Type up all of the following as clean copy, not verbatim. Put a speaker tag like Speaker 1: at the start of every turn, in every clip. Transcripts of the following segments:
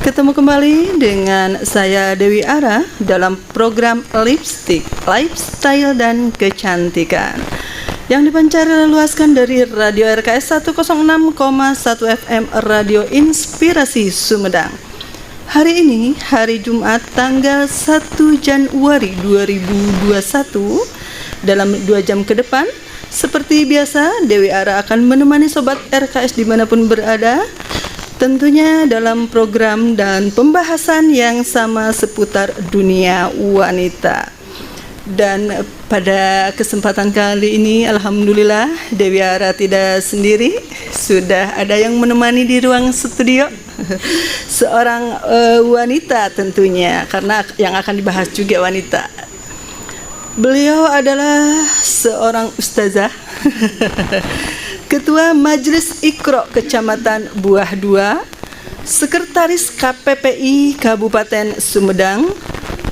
Speaker 1: Ketemu kembali dengan saya Dewi Ara dalam program Lipstick, Lifestyle dan Kecantikan yang dipancar luaskan dari Radio RKS 106,1 FM Radio Inspirasi Sumedang. Hari ini, hari Jumat tanggal 1 Januari 2021, dalam 2 jam ke depan, seperti biasa, Dewi Ara akan menemani Sobat RKS dimanapun berada, tentunya dalam program dan pembahasan yang sama seputar dunia wanita. Dan pada kesempatan kali ini, alhamdulillah, Dewi Ara tidak sendiri, sudah ada yang menemani di ruang studio. Seorang wanita tentunya, karena yang akan dibahas juga wanita. Beliau adalah seorang ustazah, Ketua Majelis Iqra Kecamatan Buah 2, Sekretaris KPPI Kabupaten Sumedang.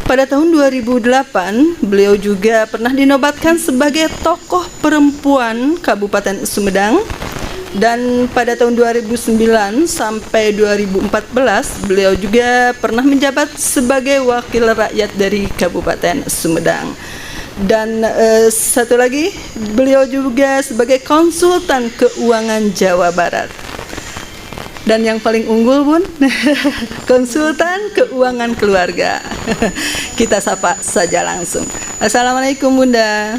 Speaker 1: Pada tahun 2008, beliau juga pernah dinobatkan sebagai tokoh perempuan Kabupaten Sumedang. Dan pada tahun 2009 sampai 2014, beliau juga pernah menjabat sebagai wakil rakyat dari Kabupaten Sumedang. Dan satu lagi, beliau juga sebagai konsultan keuangan Jawa Barat. Dan yang paling unggul pun konsultan keuangan keluarga. Kita sapa saja langsung. Assalamualaikum Bunda.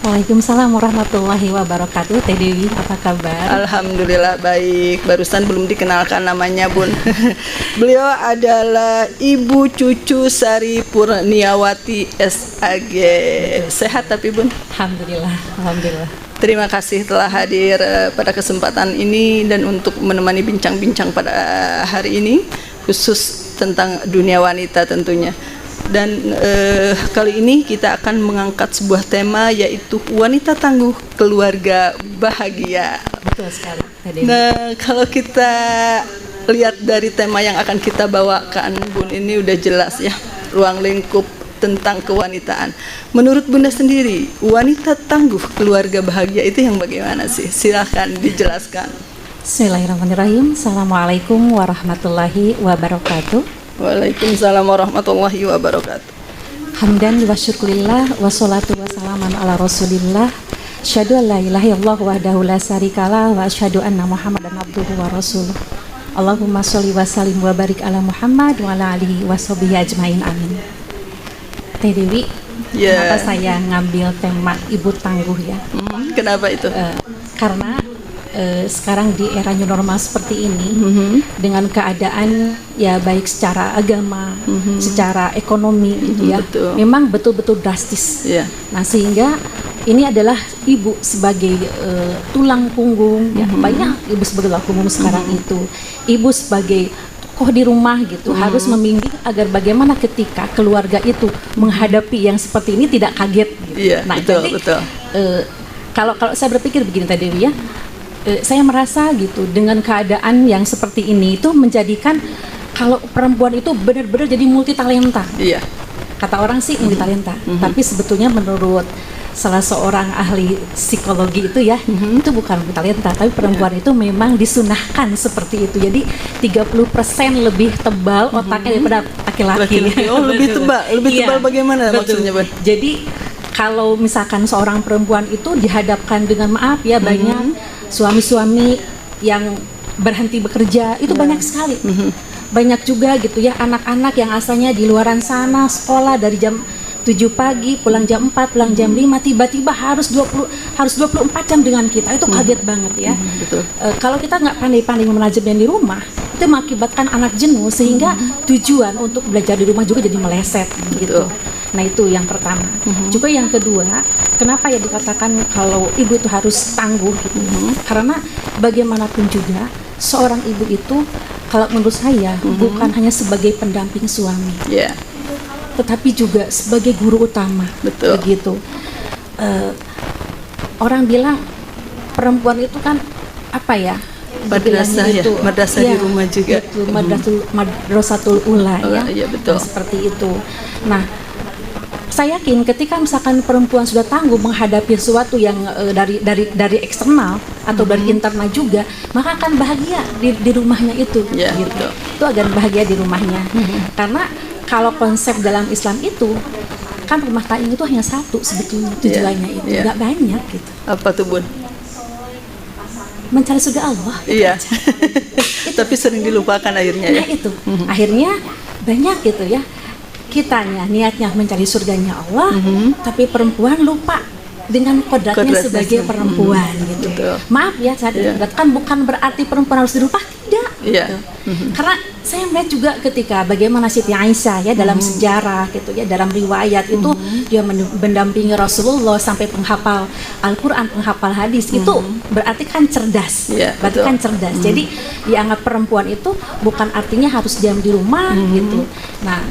Speaker 2: Waalaikumsalam warahmatullahi wabarakatuh. Teh Dewi, apa kabar?
Speaker 1: Alhamdulillah baik. Barusan belum dikenalkan namanya, Bun. Beliau adalah Ibu Cucu Sari Purniawati SAG. Sehat tapi, Bun?
Speaker 2: Alhamdulillah.
Speaker 1: Terima kasih telah hadir pada kesempatan ini dan untuk menemani bincang-bincang pada hari ini, khusus tentang dunia wanita tentunya. Dan kali ini kita akan mengangkat sebuah tema, yaitu wanita tangguh keluarga bahagia.
Speaker 2: Betul sekali.
Speaker 1: Nah, kalau kita lihat dari tema yang akan kita bawakan, Bun, ini udah jelas ya, ruang lingkup tentang kewanitaan. Menurut Bunda sendiri, wanita tangguh keluarga bahagia itu yang bagaimana sih? Silahkan dijelaskan.
Speaker 2: Bismillahirrahmanirrahim. Assalamualaikum warahmatullahi wabarakatuh.
Speaker 1: Waalaikumsalam warahmatullahi wabarakatuh.
Speaker 2: Hamdan wa syukurillah wa salatu wa salaman ala rasulillah. Asyhadu an la ilaha illallah wahdahu la syarikalah wa asyhadu anna Muhammadan abduhu wa rasuluh. Allahumma sholli wa sallim wa barik ala Muhammad wa ala alihi wa sahbihi ajmain, amin. Teh Dewi, kenapa saya ngambil tema ibu tangguh ya?
Speaker 1: Kenapa itu?
Speaker 2: Karena sekarang di era new normal seperti ini, dengan keadaan ya baik secara agama, secara ekonomi gitu ya, memang betul-betul drastis. Nah, sehingga ini adalah ibu sebagai tulang punggung, ya banyak ibu sebagai tulang punggung sekarang itu, ibu sebagai tokoh di rumah gitu, harus membimbing agar bagaimana ketika keluarga itu menghadapi yang seperti ini tidak kaget gitu. Nah, jadi kalau saya berpikir begini tadi Dewi ya, saya merasa gitu dengan keadaan yang seperti ini itu menjadikan kalau perempuan itu benar-benar jadi multi talenta. Kata orang sih multi talenta, tapi sebetulnya menurut salah seorang ahli psikologi itu ya, itu bukan multi talenta, tapi perempuan itu memang disunahkan seperti itu. Jadi 30% lebih tebal otaknya daripada laki-laki.
Speaker 1: Oh, lebih tebal bagaimana maksudnya, Bang?
Speaker 2: Jadi kalau misalkan seorang perempuan itu dihadapkan dengan maaf ya, banyak suami-suami yang berhenti bekerja itu banyak sekali. Banyak juga gitu ya anak-anak yang asalnya di luaran sana sekolah dari jam 7 pagi pulang jam 4, pulang jam 5, tiba-tiba harus 24 jam dengan kita. Itu kaget banget ya. Kalau kita nggak pandai-pandai memanajemnya di rumah, itu mengakibatkan anak jenuh sehingga tujuan untuk belajar di rumah juga jadi meleset gitu. Nah, itu yang pertama. Juga yang kedua, kenapa ya dikatakan kalau ibu itu harus tangguh gitu? Karena bagaimanapun juga seorang ibu itu kalau menurut saya bukan hanya sebagai pendamping suami, tetapi juga sebagai guru utama. Begitu. Orang bilang perempuan itu kan apa ya?
Speaker 1: madrasah ya, madrasah di rumah juga.
Speaker 2: Betul, madrasatul ula ya.
Speaker 1: Iya betul.
Speaker 2: Nah, seperti itu. Nah, saya yakin ketika misalkan perempuan sudah tangguh menghadapi sesuatu yang dari eksternal atau dari internal juga, maka akan bahagia di rumahnya itu.
Speaker 1: Ya,
Speaker 2: gitu.
Speaker 1: betul.
Speaker 2: Itu akan bahagia di rumahnya. Karena kalau konsep dalam Islam itu kan rumah tangga itu hanya satu sebetulnya tujuannya itu, nggak banyak gitu.
Speaker 1: Apa tuh Bun?
Speaker 2: Mencari surga Allah.
Speaker 1: Iya. Tapi sering dilupakan akhirnya ya.
Speaker 2: Nah itu, akhirnya banyak gitu ya. Kitanya niatnya mencari surganya Allah, tapi perempuan lupa dengan kodratnya sebagai perempuan gitu.
Speaker 1: Betul.
Speaker 2: Maaf ya, saya kan bukan berarti perempuan harus dirubah, tidak.
Speaker 1: Iya.
Speaker 2: Gitu. Karena saya melihat juga ketika bagaimana Siti Aisyah ya dalam sejarah gitu ya, dalam riwayat itu dia mendampingi Rasulullah sampai penghafal Al-Qur'an, penghafal hadis. Itu berarti kan cerdas. Berarti kan cerdas. Jadi dianggap perempuan itu bukan artinya harus diam di rumah gitu. Nah,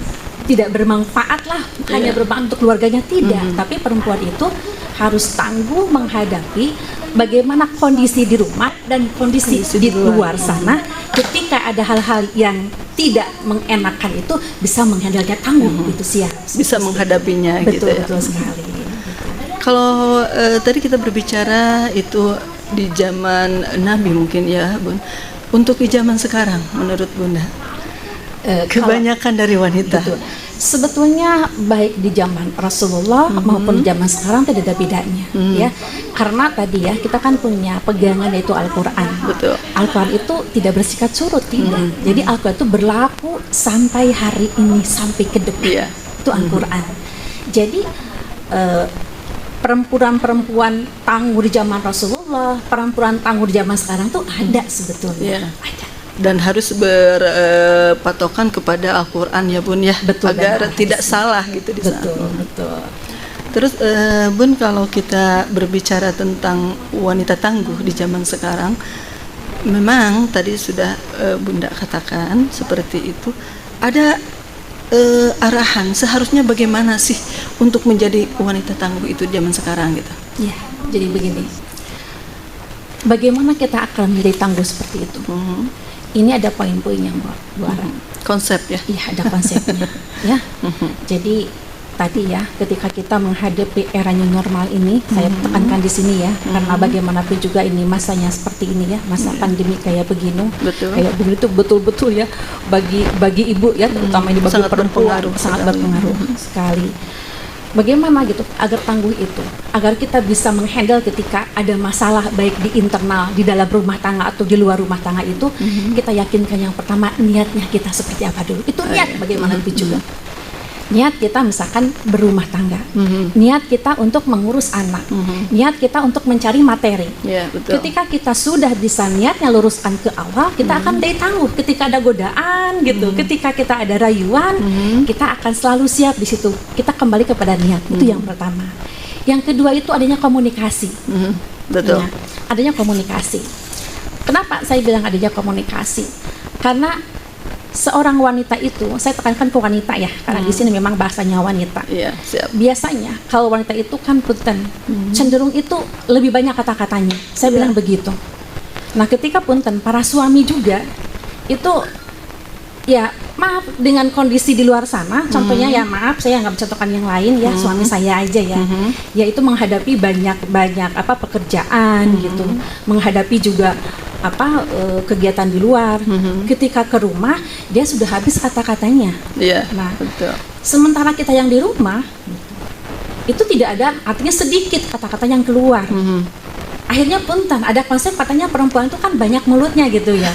Speaker 2: tidak bermanfaat lah, hanya bermanfaat untuk keluarganya, tidak. Tapi perempuan itu harus tangguh menghadapi bagaimana kondisi di rumah dan kondisi di luar sana. Ketika ada hal-hal yang tidak mengenakan itu bisa menghandlenya tangguh gitu sih ya.
Speaker 1: Bisa menghadapinya
Speaker 2: betul,
Speaker 1: gitu ya.
Speaker 2: Betul sekali.
Speaker 1: Kalau tadi kita berbicara itu di zaman Nabi mungkin ya Bun. Untuk di zaman sekarang menurut Bunda? Kebanyakan dari wanita.
Speaker 2: Betul. Sebetulnya baik di zaman Rasulullah maupun di zaman sekarang tidak ada bedanya ya. Karena tadi ya kita kan punya pegangan yaitu Al-Qur'an.
Speaker 1: Betul.
Speaker 2: Al-Qur'an itu tidak bersikat surut, tidak. Jadi Al-Qur'an itu berlaku sampai hari ini, sampai ke depan. Itu Al-Qur'an. Jadi perempuan-perempuan tangguh di zaman Rasulullah, perempuan tangguh di zaman sekarang tuh ada sebetulnya. Ada.
Speaker 1: Dan harus berpatokan kepada Al-Quran ya Bun ya,
Speaker 2: betul,
Speaker 1: agar tidak salah gitu di sana.
Speaker 2: Betul.
Speaker 1: Terus Bun, kalau kita berbicara tentang wanita tangguh di zaman sekarang, memang tadi sudah Bunda katakan seperti itu, ada arahan seharusnya bagaimana sih untuk menjadi wanita tangguh itu di zaman sekarang gitu.
Speaker 2: Ya, jadi begini, bagaimana kita akan menjadi tangguh seperti itu? Ini ada poin-poinnya Bu Ara.
Speaker 1: Konsep ya?
Speaker 2: Iya, ada konsepnya ya. Jadi tadi ya, ketika kita menghadapi era new normal ini, saya tekankan di sini ya, karena bagaimanapun juga ini masanya seperti ini ya, masa pandemi kayak begini, kayak begitu betul-betul ya, bagi ibu ya, terutama ini bagi perempuan sangat berpengaruh sekali. Bagaimana gitu agar tangguh itu, agar kita bisa menghandle ketika ada masalah baik di internal, di dalam rumah tangga atau di luar rumah tangga itu, kita yakinkan yang pertama niatnya kita seperti apa dulu. Itu niat bagaimana itu juga. Niat kita misalkan berumah tangga, niat kita untuk mengurus anak, niat kita untuk mencari materi.
Speaker 1: Betul.
Speaker 2: Ketika kita sudah bisa niatnya luruskan ke awal, kita akan daya tangguh. Ketika ada godaan gitu, ketika kita ada rayuan, kita akan selalu siap di situ. Kita kembali kepada niat. Itu yang pertama. Yang kedua itu adanya komunikasi.
Speaker 1: Betul.
Speaker 2: Ya, adanya komunikasi. Kenapa saya bilang adanya komunikasi? Karena seorang wanita itu, saya tekankan ke wanita ya, karena di sini memang bahasanya wanita.
Speaker 1: Siap.
Speaker 2: Biasanya kalau wanita itu kan cenderung itu lebih banyak kata-katanya. Saya bilang begitu. Nah, ketika para suami juga itu ya maaf dengan kondisi di luar sana, contohnya ya maaf saya nggak mencontohkan yang lain ya, suami saya aja ya, yaitu menghadapi banyak pekerjaan gitu, menghadapi juga kegiatan di luar. Ketika ke rumah dia sudah habis kata-katanya. Nah, betul. Sementara kita yang di rumah itu tidak ada, artinya sedikit kata-kata yang keluar. Akhirnya ada konsep katanya perempuan itu kan banyak mulutnya gitu ya.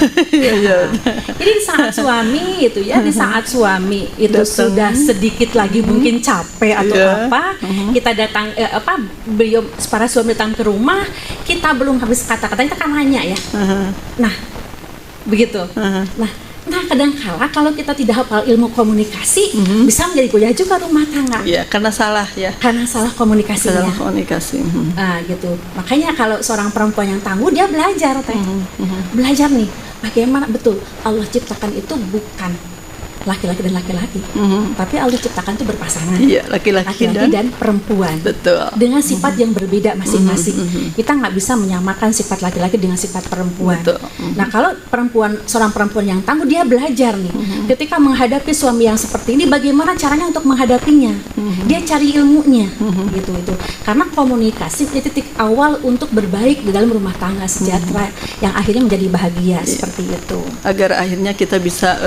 Speaker 2: Jadi di saat suami itu ya, di saat suami itu sudah sedikit lagi mungkin capek atau kita datang beliau para suami datang ke rumah, kita belum habis kata-kata, kita kan nanya ya. Nah, begitu. Nah, kadang-kala kalau kita tidak hafal ilmu komunikasi, bisa menjadi goyah juga rumah tangga.
Speaker 1: Karena salah ya.
Speaker 2: Karena salah komunikasinya.
Speaker 1: Salah komunikasi.
Speaker 2: Nah, gitu. Makanya kalau seorang perempuan yang tangguh, dia belajar, belajar nih, bagaimana betul Allah ciptakan itu bukan laki-laki dan laki-laki. Tapi Allah ciptakan itu berpasangan.
Speaker 1: Iya, laki-laki
Speaker 2: dan perempuan.
Speaker 1: Betul.
Speaker 2: Dengan sifat yang berbeda masing-masing. Kita nggak bisa menyamakan sifat laki-laki dengan sifat perempuan.
Speaker 1: Betul.
Speaker 2: Nah, kalau seorang perempuan yang tangguh, dia belajar nih. Ketika menghadapi suami yang seperti ini, bagaimana caranya untuk menghadapinya? Dia cari ilmunya, gitu itu. Karena komunikasi itu titik awal untuk berbaik di dalam rumah tangga sejahtera yang akhirnya menjadi bahagia, seperti itu.
Speaker 1: Agar akhirnya kita bisa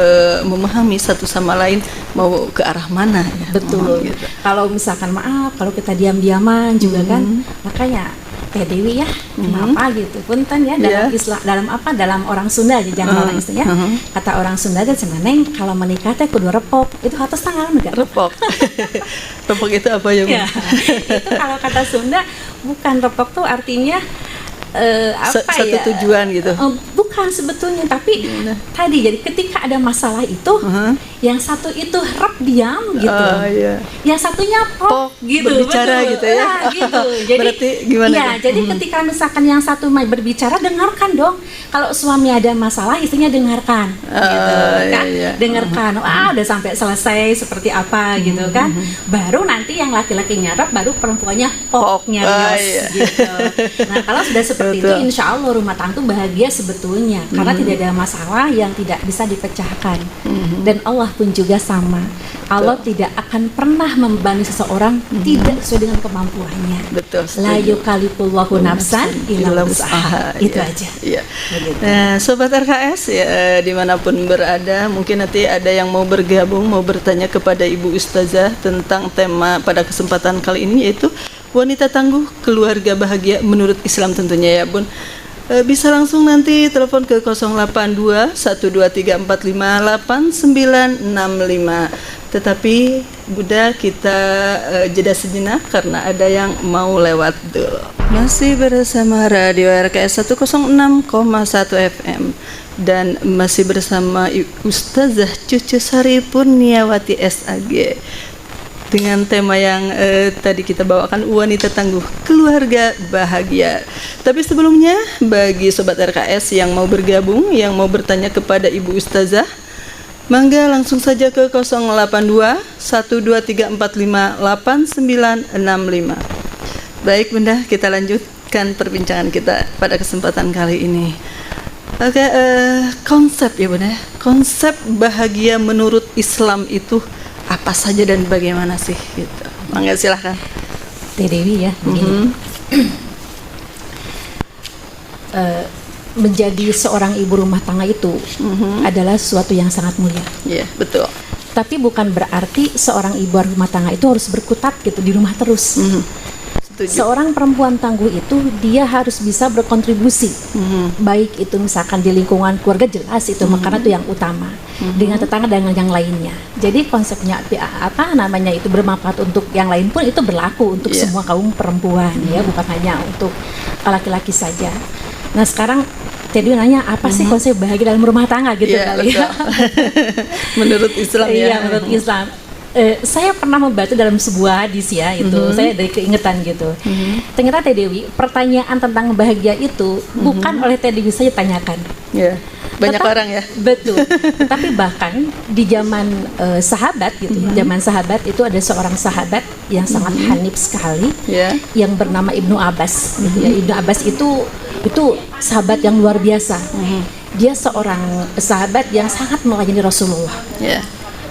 Speaker 1: memahami satu sama lain mau ke arah mana ya.
Speaker 2: Betul.
Speaker 1: Gitu.
Speaker 2: Kalau misalkan maaf, kalau kita diam-diaman juga kan, makanya Teh Dewi ya, kenapa gitu punten ya dalam Islam, dalam orang Sunda aja, jangan orang Islam ya. Kata orang Sunda dan seneneng kalau menikah teh kudu repok. Itu atas tanggal enggak?
Speaker 1: Repok. Repok itu apa ya, Bu?
Speaker 2: Ya, itu kalau kata Sunda bukan repok tuh artinya
Speaker 1: satu tujuan gitu.
Speaker 2: Bukan sebetulnya, tapi tadi jadi ketika ada masalah itu, yang satu itu rep diam gitu, yang satunya pok gitu,
Speaker 1: berbicara
Speaker 2: betul.
Speaker 1: gitu ya.
Speaker 2: Gitu. Jadi
Speaker 1: berarti gimana?
Speaker 2: Ya, jadi ketika misalkan yang satu berbicara, dengarkan dong. Kalau suami ada masalah, istrinya dengarkan, gitu kan? Dengarkan. Udah sampai selesai seperti apa gitu kan? Baru nanti yang laki-lakinya rep, baru perempuannya poknya gitu. Nah, kalau sudah seperti itu, insya Allah rumah tangga itu bahagia sebetulnya, karena tidak ada masalah yang tidak bisa dipecahkan. Dan Allah pun juga sama. Allah tidak akan pernah membebani seseorang tidak sesuai dengan kemampuannya.
Speaker 1: Betul.
Speaker 2: La yukallifullahu nafsan illa wus'aha. Itu aja.
Speaker 1: Iya. Nah, sobat RKS ya, dimanapun berada, mungkin nanti ada yang mau bergabung, mau bertanya kepada Ibu Ustazah tentang tema pada kesempatan kali ini, yaitu wanita tangguh keluarga bahagia menurut Islam tentunya ya, Bun. Bisa langsung nanti telepon ke 082 123458965. Tetapi Bunda, kita jeda sejenak karena ada yang mau lewat dulu. Masih bersama Radio RKS 106,1 FM dan masih bersama Ustazah Cucu Sari Purniawati SAG dengan tema yang tadi kita bawakan, wanita tangguh keluarga bahagia. Tapi sebelumnya, bagi sobat RKS yang mau bergabung, yang mau bertanya kepada Ibu Ustazah, mangga langsung saja ke 082 123458965. Baik Bunda, kita lanjutkan perbincangan kita pada kesempatan kali ini. Oke, konsep ya Bunda, konsep bahagia menurut Islam itu apa saja dan bagaimana sih gitu. Mangga silahkan
Speaker 2: Teh Dewi ya, begini. Menjadi seorang ibu rumah tangga itu adalah sesuatu yang sangat mulia.
Speaker 1: Iya, betul.
Speaker 2: Tapi bukan berarti seorang ibu rumah tangga itu harus berkutat gitu di rumah terus. Seorang perempuan tangguh itu dia harus bisa berkontribusi, baik itu misalkan di lingkungan keluarga, jelas itu karena itu yang utama, dengan tetangga dan yang lainnya. Jadi konsepnya apa namanya itu bermanfaat untuk yang lain pun itu berlaku untuk semua kaum perempuan ya, bukan hanya untuk laki-laki saja. Nah sekarang Teddy nanya apa sih konsep bahagia dalam rumah tangga gitu kali ya.
Speaker 1: Menurut Islam ya.
Speaker 2: Iya, menurut Islam. Saya pernah membaca dalam sebuah hadis ya, itu saya dari keingetan gitu. Ternyata Teh Dewi, pertanyaan tentang bahagia itu bukan oleh Teh Dewi saja tanyakan.
Speaker 1: Banyak orang ya.
Speaker 2: Betul. Tapi bahkan di zaman sahabat gitu, zaman sahabat itu ada seorang sahabat yang sangat hanif sekali, yang bernama Ibnu Abbas. Gitu ya. Ibnu Abbas itu sahabat yang luar biasa. Dia seorang sahabat yang sangat melayani Rasulullah.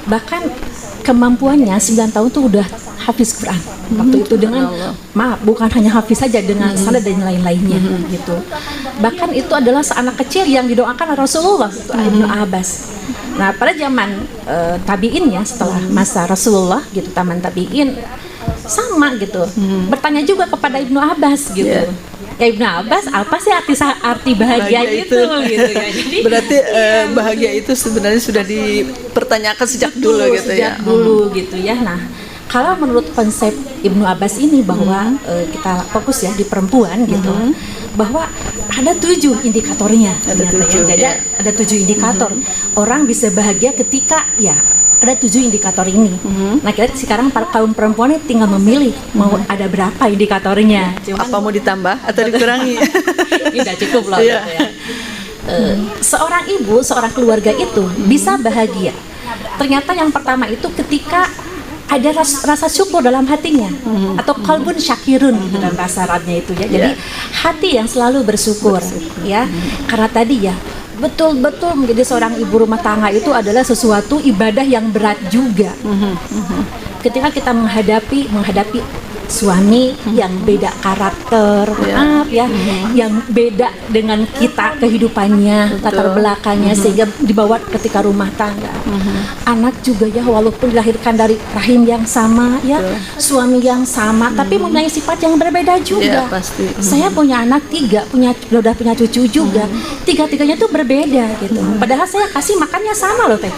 Speaker 2: Bahkan kemampuannya 9 tahun tuh udah hafiz Quran waktu itu, dengan bukan hanya hafiz saja, dengan sanad dan lain-lainnya gitu. Bahkan itu adalah seanak kecil yang didoakan Rasulullah, itu Ibnu Abbas. Nah pada zaman tabiin ya, setelah masa Rasulullah gitu, taman tabiin sama gitu, bertanya juga kepada Ibnu Abbas gitu. Ya Ibnu Abbas, apa sih arti bahagia itu gitu ya. Jadi
Speaker 1: berarti bahagia itu sebenarnya sudah dipertanyakan sejak dulu gitu ya.
Speaker 2: Sejak dulu gitu ya. Nah, kalau menurut konsep Ibnu Abbas ini bahwa kita fokus ya di perempuan gitu, bahwa ada 7 indikatornya. Jadi ada 7 indikator orang bisa bahagia ketika ya ada 7 indikator ini. Nah kita sekarang kaum perempuan ini tinggal memilih mau ada berapa indikatornya.
Speaker 1: Cuman, apa mau ditambah atau dikurangi?
Speaker 2: Tidak cukup loh. Gitu ya. Seorang ibu, seorang keluarga itu bisa bahagia ternyata yang pertama itu ketika ada rasa syukur dalam hatinya, atau qalbun syakirun gitu dalam bahasa Arabnya itu ya. Jadi hati yang selalu bersyukur. Ya. Karena tadi ya betul-betul menjadi seorang ibu rumah tangga itu adalah sesuatu ibadah yang berat juga. Ketika kita menghadapi suami yang beda karakter, maaf ya, yang beda dengan kita kehidupannya, latar belakangnya, sehingga dibawa ketika rumah tangga. Anak juga ya, walaupun dilahirkan dari rahim yang sama ya, suami yang sama, tapi mempunyai sifat yang berbeda juga.
Speaker 1: Pasti.
Speaker 2: Saya punya anak 3, udah punya cucu juga, tiga-tiganya tuh berbeda gitu. Padahal saya kasih makannya sama loh Teh.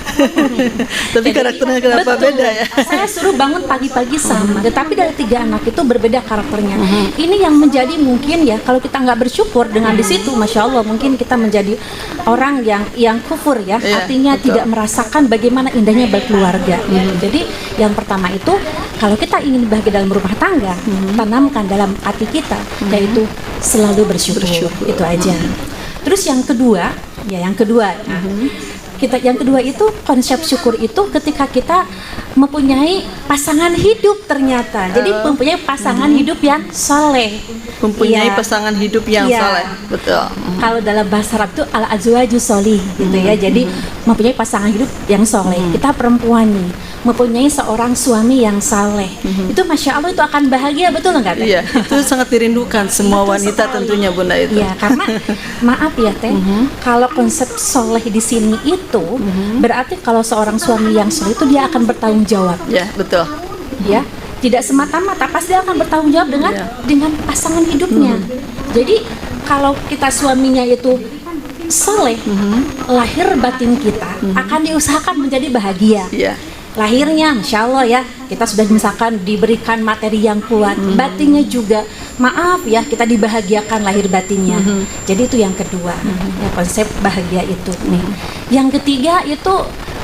Speaker 1: Tapi karakternya kenapa beda ya?
Speaker 2: Saya suruh bangun pagi-pagi sama, tetapi dari 3 anak itu berbeda karakternya. Ini yang menjadi mungkin ya, kalau kita nggak bersyukur dengan di situ, masya Allah, mungkin kita menjadi orang yang kufur ya, artinya tidak merasakan bagaimana indahnya berkeluarga. Jadi yang pertama itu, kalau kita ingin bahagia dalam rumah tangga, tanamkan dalam hati kita, yaitu selalu bersyukur. Itu aja. Terus yang kedua, yang kedua itu konsep syukur itu ketika kita mempunyai pasangan hidup ternyata. Jadi mempunyai pasangan hidup yang soleh.
Speaker 1: Mempunyai pasangan hidup yang soleh, betul.
Speaker 2: Kalau dalam bahasa Arab itu al-azwaju sholih gitu ya. Jadi mempunyai pasangan hidup yang soleh. Kita perempuan nih, mempunyai seorang suami yang soleh. Itu masya Allah itu akan bahagia, betul nggak?
Speaker 1: Iya, itu sangat dirindukan semua wanita tentunya Bunda itu.
Speaker 2: Iya, karena maaf ya Teh, kalau konsep soleh di sini itu berarti kalau seorang suami yang soleh itu dia akan bertanggung jawab.
Speaker 1: Ya, betul.
Speaker 2: Ya, tidak semata-mata pasti dia akan bertanggung jawab dengan pasangan hidupnya. Jadi kalau kita suaminya itu soleh, lahir batin kita akan diusahakan menjadi bahagia. Lahirnya, masya Allah ya, kita sudah misalkan diberikan materi yang kuat, batinnya juga, maaf ya, kita dibahagiakan lahir batinnya. Jadi itu yang kedua, ya, konsep bahagia itu nih. Yang ketiga itu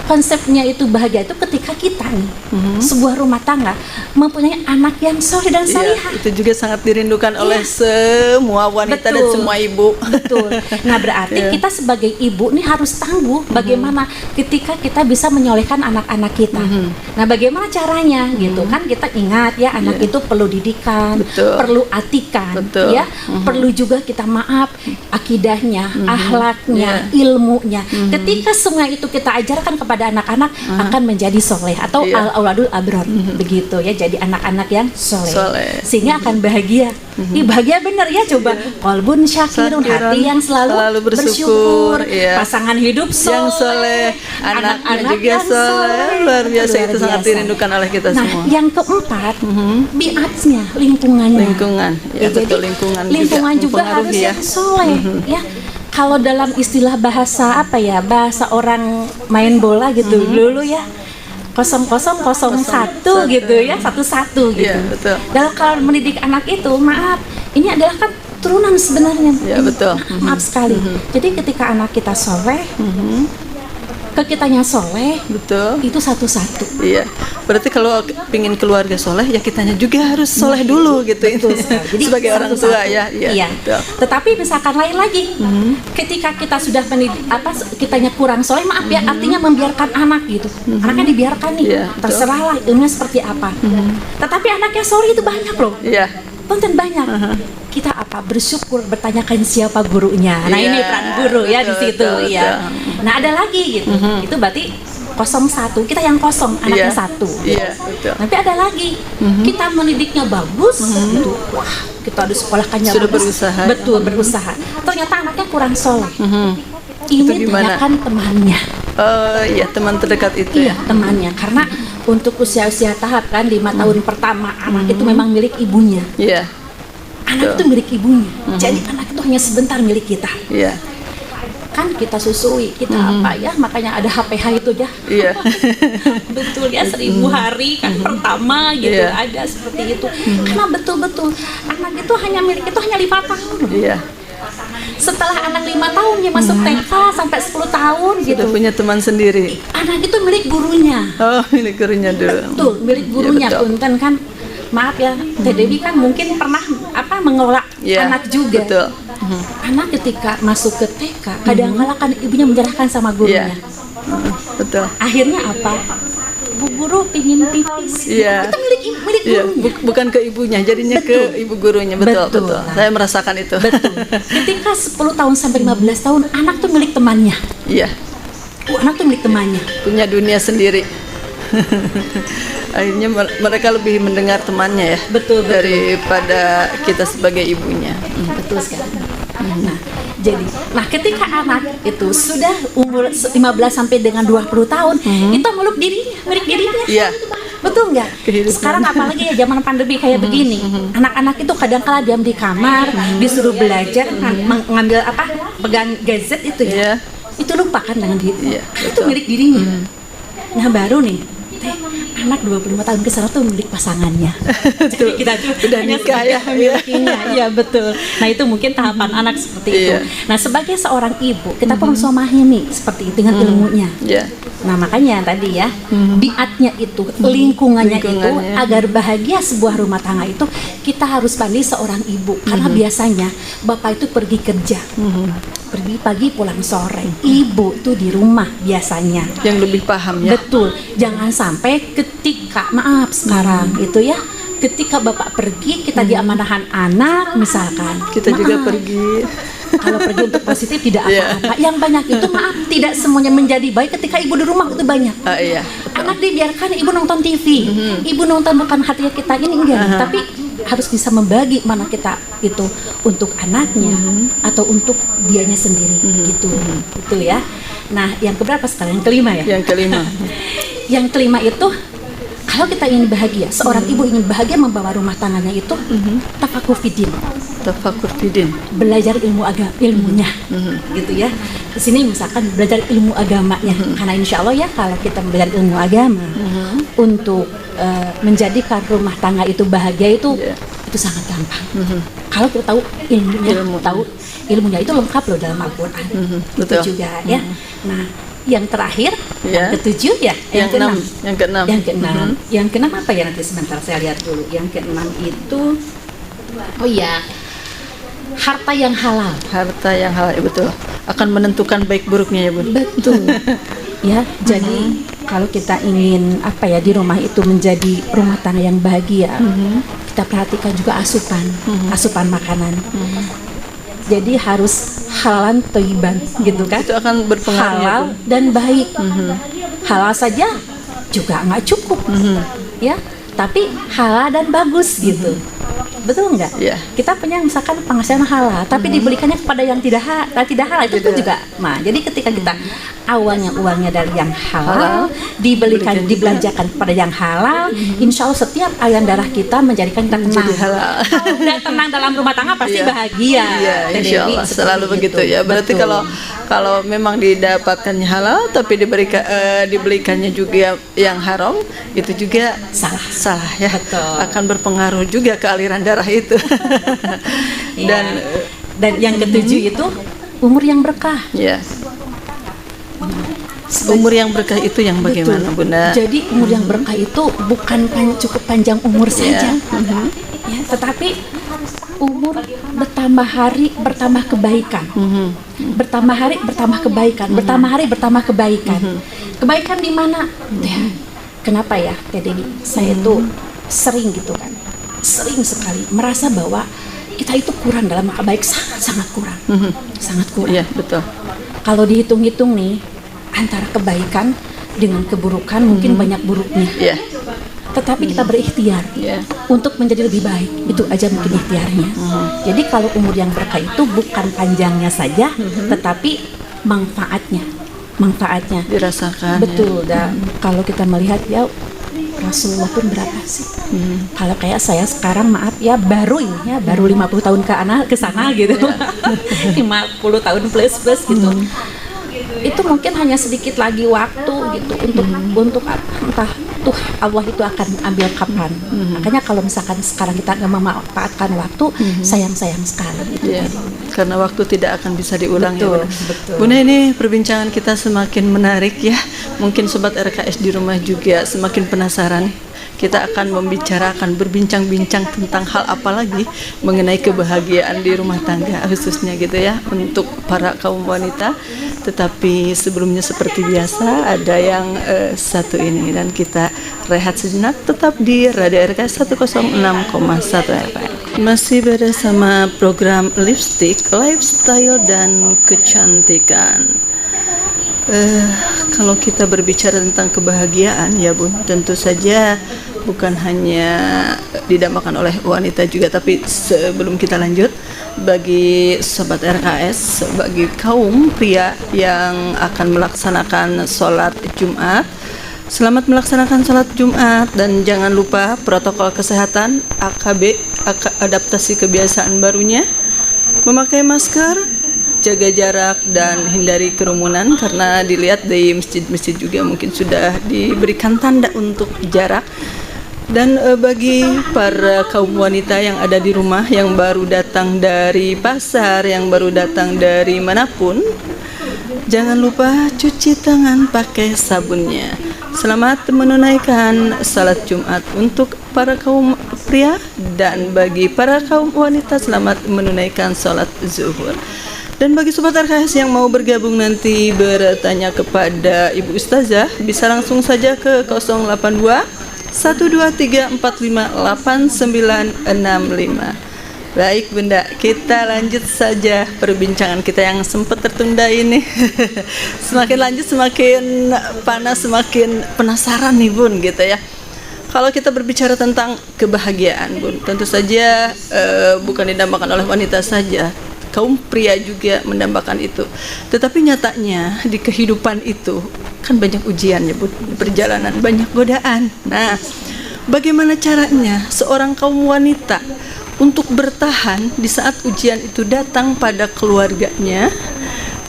Speaker 2: konsepnya itu bahagia itu ketika kita nih sebuah rumah tangga mempunyai anak yang soleh dan salihah.
Speaker 1: Itu juga sangat dirindukan oleh semua wanita dan semua ibu.
Speaker 2: Betul. Nah berarti kita sebagai ibu nih harus tangguh bagaimana ketika kita bisa menyolehkan anak-anak kita. Nah bagaimana caranya gitu kan, kita ingat ya, anak itu perlu didikan, perlu atikan, ya, perlu juga kita maaf akidahnya, akhlaknya, ilmunya. Ketika semua itu kita ajarkan kepada anak-anak akan menjadi soleh atau al-auladul abrar, begitu ya, jadi anak-anak yang soleh. Sehingga akan bahagia. Bahagia benar ya, coba qalbun syakirun, hati yang selalu bersyukur, pasangan hidup
Speaker 1: yang soleh, anak-anak juga soleh, luar biasa, itu sangat dirindukan oleh kita semua.
Speaker 2: Yang keempat, biatnya, lingkungan,
Speaker 1: ya betul, lingkungan juga
Speaker 2: harus yang soleh, ya. Kalau dalam istilah bahasa bahasa orang main bola gitu dulu ya, 0001 gitu ya, 11 gitu.
Speaker 1: Betul.
Speaker 2: Dalam kalau mendidik anak itu, maaf, ini adalah kan turunan sebenarnya.
Speaker 1: Ya betul.
Speaker 2: Maaf sekali. Jadi ketika anak kita soleh, kitanya soleh,
Speaker 1: betul,
Speaker 2: itu satu-satu.
Speaker 1: Iya, berarti kalau pingin keluarga soleh ya kitanya juga harus soleh dulu gitu.
Speaker 2: Betul. Jadi
Speaker 1: sebagai orang tua ya. Iya.
Speaker 2: Tetapi misalkan lain lagi, ketika kita sudah kitanya kurang soleh, maaf ya, artinya membiarkan anak gitu. Anaknya dibiarkan nih, terserahlah ilmunya seperti apa. Tetapi anaknya soleh itu banyak loh.
Speaker 1: Iya.
Speaker 2: Konten banyak. Kita bersyukur, bertanyakan siapa gurunya. Nah ini peran guru ya di situ ya. Nah ada lagi gitu. Itu berarti 01, kita yang kosong, anaknya 1.
Speaker 1: Iya, betul.
Speaker 2: Tapi ada lagi, kita mendidiknya bagus, gitu. Wah, kita harus sekolahkannya
Speaker 1: sudah
Speaker 2: bagus.
Speaker 1: Berusaha.
Speaker 2: Betul, berusaha. Ternyata anaknya kurang soleh. Ini tanyakan temannya.
Speaker 1: Oh iya, teman terdekat itu ya.
Speaker 2: Temannya, karena untuk usia-usia tahap kan 5 tahun pertama anak itu memang milik ibunya.
Speaker 1: Iya.
Speaker 2: Anak itu milik ibunya. Jadi anak itu hanya sebentar milik kita.
Speaker 1: Iya.
Speaker 2: Kan kita susui, kita makanya ada HPH itu ya.
Speaker 1: Iya.
Speaker 2: Betul ya, 1000 hari kan pertama gitu, ada seperti itu. Karena betul-betul anak itu hanya milik itu hanya 5 tahun.
Speaker 1: Iya.
Speaker 2: Setelah anak 5 tahun dia masuk TK sampai 10 tahun gitu.
Speaker 1: Sudah punya teman sendiri.
Speaker 2: Anak itu milik gurunya.
Speaker 1: Oh, milik gurunya dulu.
Speaker 2: Betul, milik gurunya. Punten kan, maaf ya, Teh Dewi kan mungkin pernah mengelola anak juga.
Speaker 1: Betul.
Speaker 2: Anak ketika masuk ke TK, kadang-kadang kan ibunya menyerahkan sama gurunya.
Speaker 1: Betul.
Speaker 2: Akhirnya apa? Bu guru pingin pipis,
Speaker 1: Iya.
Speaker 2: itu milik
Speaker 1: Iya,
Speaker 2: gurunya.
Speaker 1: bukan ke ibunya, jadinya
Speaker 2: Betul.
Speaker 1: ke ibu gurunya. Betul,
Speaker 2: Betul.
Speaker 1: betul. Saya merasakan itu.
Speaker 2: Betul. Ketika 10 tahun sampai 15 tahun, anak tuh milik temannya.
Speaker 1: Iya,
Speaker 2: Anak tuh milik temannya.
Speaker 1: punya dunia sendiri. Akhirnya mereka lebih mendengar temannya ya.
Speaker 2: Betul, betul.
Speaker 1: Daripada kita sebagai ibunya.
Speaker 2: Betul sekali. Nah, ketika anak itu sudah umur 15 sampai dengan 20 tahun, itu milik dirinya.
Speaker 1: Iya.
Speaker 2: Betul nggak?
Speaker 1: Kehidupan.
Speaker 2: Sekarang apalagi ya zaman pandemi kayak begini, anak-anak itu kadang-kala diam di kamar, disuruh belajar, mengambil pegang gadget itu ya.
Speaker 1: Iya.
Speaker 2: Itu lupakan dengan diri.
Speaker 1: Iya,
Speaker 2: Itu
Speaker 1: betul.
Speaker 2: milik dirinya. Nah, baru nih, anak 25 tahun ke sana tuh milik pasangannya. Jadi kita tuh
Speaker 1: udah
Speaker 2: hanya
Speaker 1: nikah ya.
Speaker 2: sebagai memilikinya. Iya, betul. Nah, itu mungkin tahapan anak seperti itu.
Speaker 1: Iya.
Speaker 2: Nah, sebagai seorang ibu, kita pun harus memahami seperti itu dengan ilmunya.
Speaker 1: Iya.
Speaker 2: Nah, makanya tadi ya, biatnya itu, lingkungannya itu,
Speaker 1: Lingkungannya.
Speaker 2: agar bahagia sebuah rumah tangga itu, kita harus pandai seorang ibu. Karena biasanya bapak itu pergi kerja, pergi pagi pulang sore. Ibu itu di rumah biasanya.
Speaker 1: Yang lebih paham ya.
Speaker 2: Betul. Jangan sampai ketika sekarang itu ya, ketika bapak pergi, kita diamanahan anak misalkan.
Speaker 1: Kita juga pergi.
Speaker 2: Kalau pergi untuk positif tidak
Speaker 1: Iya.
Speaker 2: apa-apa. Yang banyak itu tidak semuanya menjadi baik ketika ibu di rumah itu banyak.
Speaker 1: Iya.
Speaker 2: Anak dibiarkan ibu nonton TV, ibu nonton bukan hatinya kita ini enggak, tapi harus bisa membagi mana kita itu untuk anaknya atau untuk dianya sendiri gitu ya. Nah, yang keberapa sekarang? Yang kelima ya.
Speaker 1: Yang kelima.
Speaker 2: Yang kelima itu, kalau kita ingin bahagia, seorang ibu ingin bahagia membawa rumah tangganya itu tafakur fidin,
Speaker 1: Tafakur fidin.
Speaker 2: belajar ilmunya, gitu ya. Di sini misalkan belajar ilmu agamanya, karena insya Allah ya kalau kita belajar ilmu agama untuk menjadikan rumah tangga itu bahagia itu sangat gampang. Kalau kita tahu ilmunya itu lengkap loh dalam Al-Quran. Itu
Speaker 1: Betul.
Speaker 2: juga ya. Nah, yang terakhir,
Speaker 1: Ya.
Speaker 2: yang ketujuh ya,
Speaker 1: Yang keenam. Yang keenam.
Speaker 2: yang keenam. Yang keenam apa ya, nanti sebentar saya lihat dulu. Yang keenam itu, oh iya, harta yang halal.
Speaker 1: Harta yang halal, ya, betul. Akan menentukan baik buruknya ya Bun.
Speaker 2: Betul. Ya, jadi kalau kita ingin di rumah itu menjadi rumah tangga yang bahagia, kita perhatikan juga asupan makanan. Jadi harus halalan thayyiban gitu kan?
Speaker 1: Itu akan berpengaruh ya,
Speaker 2: Halal
Speaker 1: Bun.
Speaker 2: dan baik. Halal saja juga nggak cukup, ya. Tapi halal dan bagus gitu. Betul nggak?
Speaker 1: Iya.
Speaker 2: Kita punya misalkan penghasilan halal, tapi dibelikannya kepada yang tidak halal itu pun juga. Nah, jadi ketika kita awalnya uangnya dari yang halal, dibelanjakan kepada yang halal, insya Allah setiap aliran darah kita menjadikan kita tenang.
Speaker 1: Jadi halal.
Speaker 2: Kalau udah tenang dalam rumah tangga pasti
Speaker 1: Iya.
Speaker 2: bahagia.
Speaker 1: Iya,
Speaker 2: Teh
Speaker 1: insya
Speaker 2: Dewi,
Speaker 1: Allah
Speaker 2: seperti
Speaker 1: selalu begitu ya. Berarti
Speaker 2: Betul.
Speaker 1: kalau memang didapatkannya halal tapi dibelikannya juga yang haram, itu juga salah ya.
Speaker 2: Betul.
Speaker 1: Akan berpengaruh juga ke aliran darah itu.
Speaker 2: Dan yang ketujuh itu umur yang berkah.
Speaker 1: Ya. Umur yang berkah itu yang bagaimana,
Speaker 2: Betul.
Speaker 1: Bunda?
Speaker 2: Jadi umur yang berkah itu bukan cukup panjang umur saja, ya, tetapi umur bertambah hari bertambah kebaikan, bertambah hari bertambah kebaikan, bertambah hari bertambah kebaikan. Kebaikan di mana? Ya, kenapa ya, Teh Dewi? Saya itu sering gitu kan, sering sekali merasa bahwa kita itu kurang dalam maka baik, sangat kurang, sangat kurang.
Speaker 1: Iya, betul.
Speaker 2: Kalau dihitung-hitung nih, antara kebaikan dengan keburukan mungkin banyak buruknya.
Speaker 1: Iya.
Speaker 2: Tetapi kita berikhtiar untuk menjadi lebih baik. Itu aja mungkin ikhtiarnya. Jadi kalau umur yang berkah itu bukan panjangnya saja, tetapi manfaatnya
Speaker 1: Dirasakan.
Speaker 2: betul. Dan kalau kita melihat ya, Rasulullah pun berapa sih? Kalau kayak saya sekarang maaf ya, baru 50 tahun ke sana gitu. 50 tahun plus gitu. Itu mungkin hanya sedikit lagi waktu gitu untuk entah tuh Allah itu akan ambil kapan. Makanya kalau misalkan sekarang kita nggak memanfaatkan waktu, sayang sekali gitu.
Speaker 1: Ya, karena waktu tidak akan bisa diulang.
Speaker 2: Betul,
Speaker 1: ya Bunda.
Speaker 2: betul.
Speaker 1: Bunda, ini perbincangan kita semakin menarik ya. Mungkin sobat RKS di rumah juga semakin penasaran. kita akan berbincang-bincang tentang hal apa lagi mengenai kebahagiaan di rumah tangga khususnya gitu ya untuk para kaum wanita. Tetapi sebelumnya seperti biasa ada yang satu ini, dan kita rehat sejenak tetap di Radio RKS 106,1 FM. Masih bersama program Lipstick, Lifestyle dan Kecantikan. Kalau kita berbicara tentang kebahagiaan ya Bun, tentu saja bukan hanya didambakan oleh wanita juga, tapi sebelum kita lanjut, bagi sobat RKS, bagi kaum pria yang akan melaksanakan sholat Jumat, selamat melaksanakan sholat Jumat, dan jangan lupa protokol kesehatan AKB, adaptasi kebiasaan barunya, memakai masker, jaga jarak, dan hindari kerumunan, karena dilihat di masjid-masjid juga mungkin sudah diberikan tanda untuk jarak. Dan bagi para kaum wanita yang ada di rumah, yang baru datang dari pasar, yang baru datang dari manapun, jangan lupa cuci tangan pakai sabunnya. Selamat menunaikan salat Jumat untuk para kaum pria, dan bagi para kaum wanita selamat menunaikan salat zuhur. Dan bagi sobat RKS yang mau bergabung nanti bertanya kepada Ibu Ustazah, bisa langsung saja ke 082 123458965. Baik Bunda, kita lanjut saja perbincangan kita yang sempat tertunda ini. Semakin lanjut semakin panas, semakin penasaran nih Bun gitu ya. Kalau kita berbicara tentang kebahagiaan Bun, tentu saja bukan didambakan oleh wanita saja, kaum pria juga mendambakan itu. Tetapi nyatanya di kehidupan itu kan banyak ujiannya Bun, perjalanan banyak godaan. Nah, bagaimana caranya seorang kaum wanita untuk bertahan di saat ujian itu datang pada keluarganya,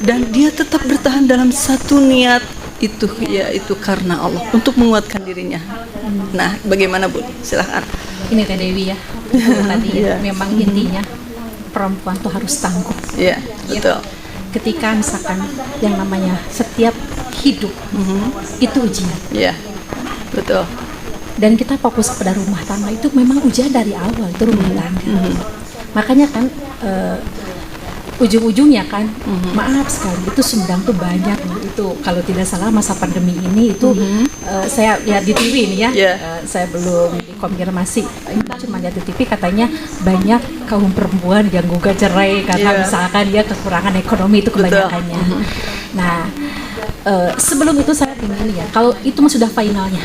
Speaker 1: dan dia tetap bertahan dalam satu niat itu, yaitu karena Allah, untuk menguatkan dirinya. Nah, bagaimana Bun? Silahkan.
Speaker 2: Ini Teh Dewi ya, tadi ya, memang intinya perempuan tuh harus tangguh.
Speaker 1: Iya, betul.
Speaker 2: Ketika misalkan yang namanya setiap hidup itu ujian.
Speaker 1: Iya, betul.
Speaker 2: Dan kita fokus pada rumah tangga, itu memang ujian dari awal, itu rumah tangga. Makanya kan ujung-ujungnya kan, maaf sekali, itu Sumedang tuh banyak. Itu kalau tidak salah masa pandemi ini itu saya lihat di TV ini ya, saya belum dikonfirmasi, cuma lihat di TV katanya banyak kaum perempuan yang gugat cerai karena misalkan dia kekurangan ekonomi, itu kebanyakannya. Nah, sebelum itu saya ingin ya, kalau itu mah sudah finalnya.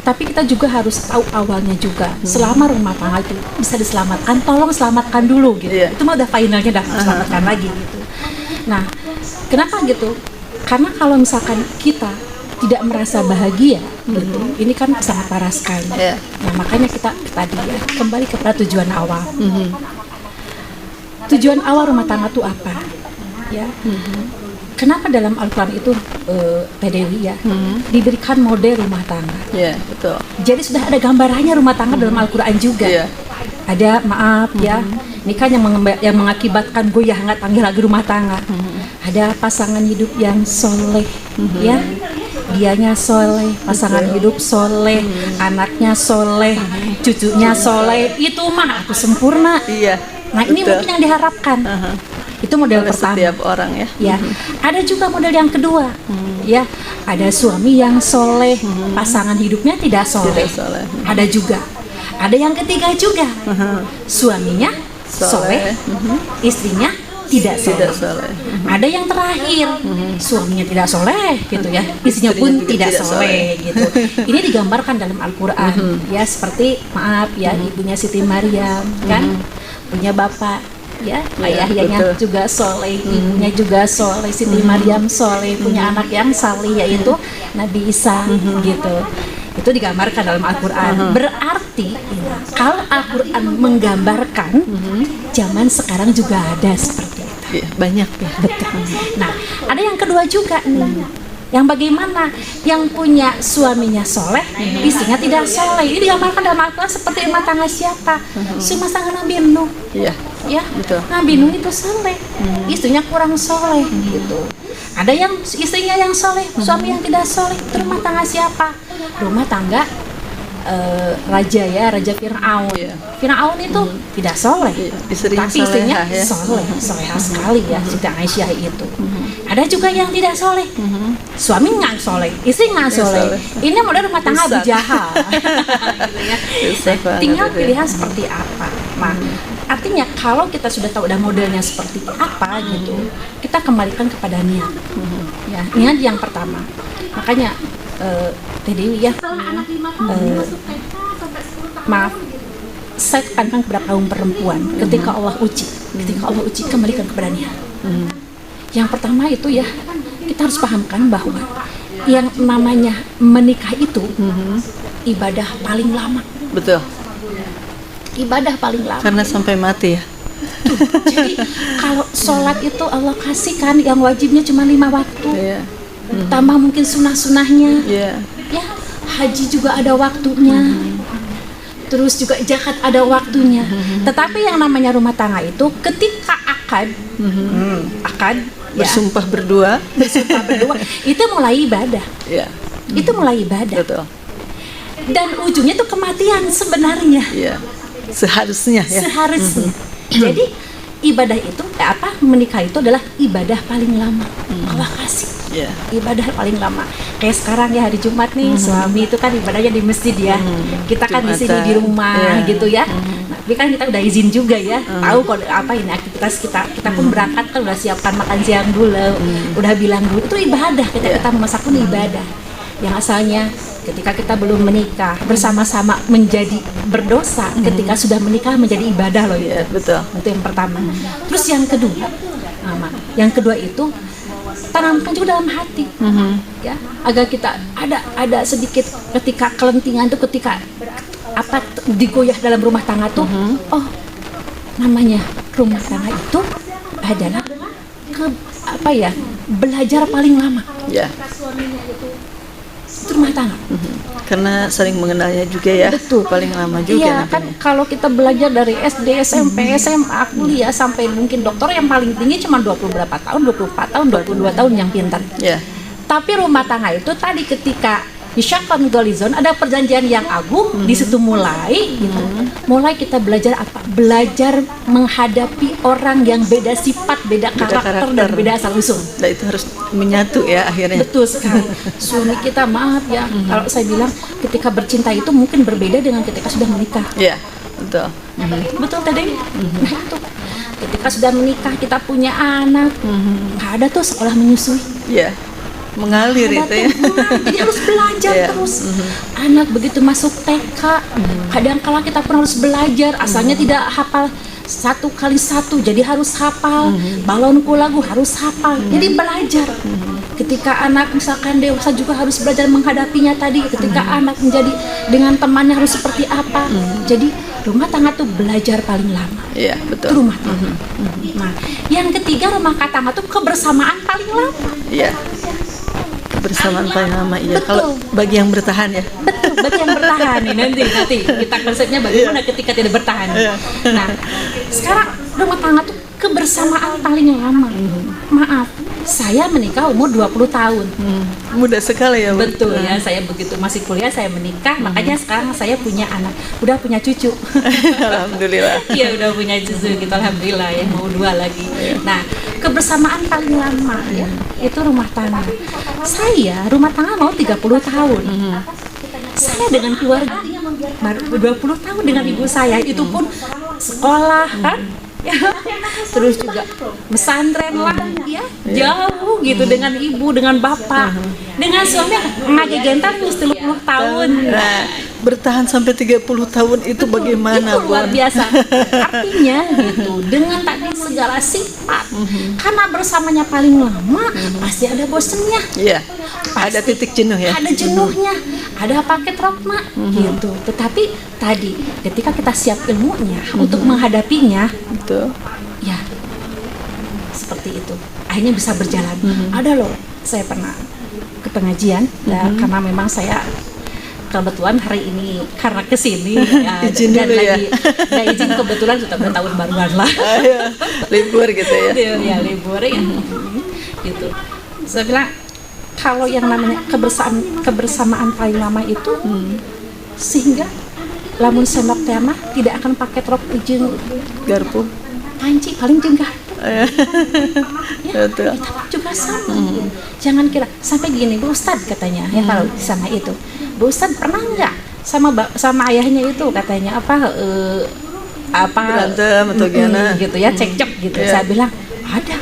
Speaker 2: Tapi kita juga harus tahu awalnya juga. Selama rumah tangga itu bisa diselamatkan, tolong selamatkan dulu gitu. Itu mah udah finalnya, dah selamatkan lagi gitu. Nah, kenapa gitu? Karena kalau misalkan kita tidak merasa bahagia gitu, ini kan sangat parah sekali. Nah, makanya kita tadi ya kembali kepada tujuan awal. Tujuan awal rumah tangga itu apa? Ya. Kenapa dalam Al-Quran itu Teh Dewi ya diberikan model rumah tangga? Iya, betul. Jadi sudah ada gambarannya rumah tangga dalam Al-Quran juga. Ada maaf ya, ini kan yang mengakibatkan goyah hangat panggil lagi rumah tangga. Ada pasangan hidup yang soleh, ya, dianya soleh, pasangan hidup soleh, anaknya soleh, cucunya soleh, itu mah aku sempurna. Iya. Nah ini mungkin yang diharapkan. Itu model pertama. Setiap orang ya. Ya. Ada juga model yang kedua. Ya, ada suami yang soleh, pasangan hidupnya tidak soleh. Ada juga. Ada yang ketiga juga. Suaminya soleh, istrinya tidak soleh. Ada yang terakhir, suaminya tidak soleh gitu ya, istrinya pun tidak soleh gitu. Ini digambarkan dalam Al-Quran ya, seperti maaf ya, ibunya Siti Maryam kan punya bapak ya, ayahnya juga soleh, ibunya juga soleh, Siti Maryam soleh, punya anak yang salih yaitu Nabi Isa gitu. Itu digambarkan dalam Al-Quran. Berarti kalau Al-Quran menggambarkan, zaman sekarang juga ada seperti itu. Banyak ya. Betul. Nah, ada yang kedua juga nih. Yang bagaimana? Yang punya suaminya soleh, istrinya tidak soleh. Ini digambarkan dalam Al-Quran seperti rumah tangga siapa? Rumah tangga Nabi Nuh. Iya. Ya, betul. Nabi Nuh itu soleh, istrinya kurang soleh gitu. Ada yang istrinya yang soleh, suami yang tidak soleh. Itu rumah tangga siapa? Rumah tangga Raja Fir'aun. Fir'aun itu tidak soleh, tapi istrinya soleha sekali ya, Siti Aisyah itu. Ada juga yang tidak soleh, suami nggak soleh, istri nggak soleh. Ini model rumah tangga Abu Jahal. Gitu ya. Tinggal pilihan seperti apa. Nah, artinya kalau kita sudah tahu udah modelnya seperti apa gitu, kita kembalikan kepada niat. Ya, niat yang pertama. Makanya Teh Dewi ya, maaf, saya tekankan kepada kaum perempuan, ketika Allah uji, kembalikan kepada niat. Yang pertama itu ya, kita harus pahamkan bahwa yang namanya menikah itu ibadah paling lama.
Speaker 1: Betul.
Speaker 2: Ibadah paling lama.
Speaker 1: Karena sampai mati ya.
Speaker 2: Jadi kalau sholat itu Allah kasihkan yang wajibnya cuma 5 waktu. Tambah mungkin sunah-sunahnya. Ya, haji juga ada waktunya. Terus juga zakat ada waktunya. Tetapi yang namanya rumah tangga itu ketika akad
Speaker 1: bersumpah berdua
Speaker 2: itu mulai ibadah. Itu mulai ibadah.
Speaker 1: Betul.
Speaker 2: Dan ujungnya itu kematian sebenarnya.
Speaker 1: Seharusnya.
Speaker 2: Jadi ibadah itu menikah itu adalah ibadah paling lama. Allah kasih. Ibadah paling lama. Kayak sekarang ya hari Jumat nih, suami itu kan ibadahnya di masjid ya. Kita kan di sini di rumah gitu ya. Tapi kan kita udah izin juga ya. Tahu kok apa ini aktivitas kita. Kita pun berangkat kan udah siapkan makan siang dulu. Udah bilang dulu itu ibadah. Kita memasak pun ibadah. Yang asalnya ketika kita belum menikah bersama-sama menjadi berdosa, ketika sudah menikah menjadi ibadah loh ya.
Speaker 1: Betul.
Speaker 2: Itu yang pertama. Terus yang kedua itu tanamkan juga dalam hati, ya, agar kita ada sedikit ketika kelentingan itu, ketika digoyah dalam rumah tangga tuh, namanya rumah tangga itu adalah belajar paling lama. Itu rumah tangga.
Speaker 1: Karena saling mengenalnya juga ya.
Speaker 2: Betul.
Speaker 1: Paling lama juga.
Speaker 2: Iya kan, kalau kita belajar dari SD, SMP, SMA, kuliah sampai mungkin dokter yang paling tinggi cuma 20 berapa tahun, 24 tahun, 22 tahun yang pintar. Tapi rumah tangga itu tadi ketika Isyaqan Galizon ada perjanjian yang agung, di situ mulai gitu. Mulai kita belajar belajar menghadapi orang yang beda sifat, beda karakter dan beda asal usul.
Speaker 1: Nah, itu harus menyatu ya akhirnya.
Speaker 2: Betul sekali. Suami kita maaf ya, kalau saya bilang ketika bercinta itu mungkin berbeda dengan ketika sudah menikah.
Speaker 1: Betul.
Speaker 2: Betul tadi. Nah itu ketika sudah menikah kita punya anak, nggak ada tuh sekolah menyusui.
Speaker 1: Mengalir itu ya.
Speaker 2: Jadi harus belajar terus. Anak begitu masuk TK, kadang-kala kita pun harus belajar. Asalnya tidak hafal 1x1, jadi harus hafal. Balonku lagu harus hafal. Jadi belajar. Ketika anak misalkan dewasa juga harus belajar menghadapinya tadi. Ketika anak menjadi dengan temannya harus seperti apa. Jadi rumah tangga tuh belajar paling lama.
Speaker 1: Betul.
Speaker 2: Itu rumah tangga. Nah, yang ketiga rumah tangga tuh kebersamaan paling lama.
Speaker 1: Kebersamaan paling lama. Kalau bagi yang bertahan ya.
Speaker 2: Betul, bagi yang bertahan nih nanti kita konsepnya bagaimana ketika tidak bertahan. Nah, sekarang rumah tangga tuh kebersamaan paling lama. Maaf, saya menikah umur 20 tahun.
Speaker 1: Muda sekali ya, Bu.
Speaker 2: Betul ya, saya begitu masih kuliah saya menikah, makanya sekarang saya punya anak, udah punya cucu.
Speaker 1: Alhamdulillah.
Speaker 2: Iya, udah punya cucu, kita alhamdulillah ya, mau 2 lagi. Nah, kebersamaan paling lama ya, itu rumah tangga. Saya rumah tangga mau 30 tahun. Saya dengan keluarga baru 20 tahun dengan ibu saya, itu pun sekolah kan. Terus juga pesantren lah ya, jauh gitu dengan ibu, dengan bapak, dengan suami ngagegentar 30 tahun.
Speaker 1: Nah, bertahan sampai 30 tahun itu bagaimana?
Speaker 2: Itu luar biasa. Artinya gitu, dengan tadi segala sifat, karena bersamanya paling lama, pasti ada bosennya.
Speaker 1: Ada titik jenuh ya.
Speaker 2: Ada jenuhnya, ada paket rokna gitu. Tetapi tadi ketika kita siap ilmunya untuk menghadapinya, ya seperti itu, akhirnya bisa berjalan. Ada loh, saya pernah ke pengajian karena memang saya kebetulan hari ini karena kesini
Speaker 1: izin
Speaker 2: dan
Speaker 1: dulu
Speaker 2: lagi nggak izin, kebetulan sudah bertahun baruan lah.
Speaker 1: Libur gitu ya.
Speaker 2: Libur ya. Gitu. Saya bilang kalau yang namanya kebersamaan paling lama itu sehingga lamun sendok teh mah tidak akan pakai trok ujung
Speaker 1: garpu.
Speaker 2: panci paling jenggah. Ya,
Speaker 1: Betul.
Speaker 2: kita juga sama. Jangan kira sampai gini, Bu Ustadz katanya ya kalau sama itu. Bu Ustadz pernah nggak sama ayahnya itu katanya apa
Speaker 1: berantem atau gimana
Speaker 2: gitu ya, cekcok gitu. Saya bilang ada.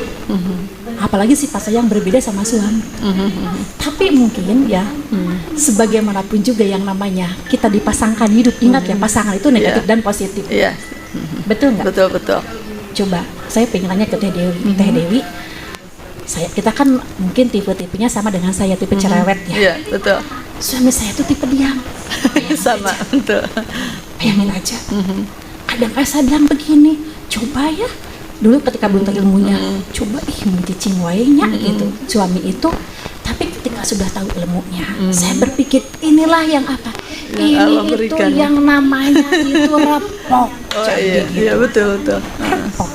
Speaker 2: Apalagi sifat saya yang berbeda sama suami. Tapi mungkin ya sebagaimanapun juga yang namanya kita dipasangkan hidup, ingat ya pasangan itu negatif dan positif.
Speaker 1: Iya.
Speaker 2: Betul nggak?
Speaker 1: Betul.
Speaker 2: Coba saya pengen nanya ke Teh Dewi. Teh Dewi, kita kan mungkin tipe-tipenya sama dengan saya, tipe cerewet ya.
Speaker 1: Iya, betul.
Speaker 2: Suami saya tuh tipe diam.
Speaker 1: Sama, betul.
Speaker 2: Bayangin aja. Kadang saya bilang begini, coba ya. Dulu ketika belum tahu ilmunya, coba mencicing wainya gitu. Suami itu, tapi ketika sudah tahu ilmunya, saya berpikir inilah yang apa? Ini itu yang namanya itu repot.
Speaker 1: Oh iya, betul.
Speaker 2: Repot.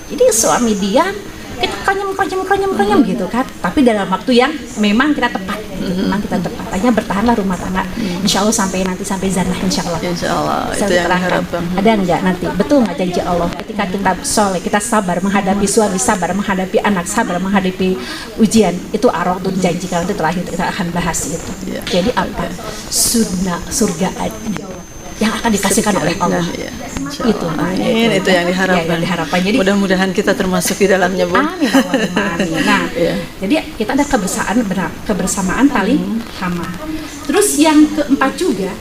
Speaker 2: Jadi suami diam, kita kanyem gitu kan. Tapi dalam waktu yang memang kita tepat. Memang kita tepat. Hanya bertahanlah rumah tangga. Insya Allah sampai zanah insya Allah.
Speaker 1: Insya Allah.
Speaker 2: Saya
Speaker 1: Itu yang
Speaker 2: terangkan.
Speaker 1: diharapkan.
Speaker 2: Ada enggak nanti? Betul nggak janji Allah? Ketika kita soleh, kita sabar menghadapi suami, sabar menghadapi anak, sabar menghadapi ujian. Itu arwah tuh dijanjikan nanti terakhir kita akan bahas itu. Jadi apa? Surga yang akan dikasihkan oleh Allah. Itu.
Speaker 1: Amin. Itu yang diharapkan.
Speaker 2: Jadi
Speaker 1: mudah-mudahan kita termasuk di dalamnya, Bu.
Speaker 2: Amin. Nah, jadi kita ada kebersamaan tali hama. Terus yang keempat juga,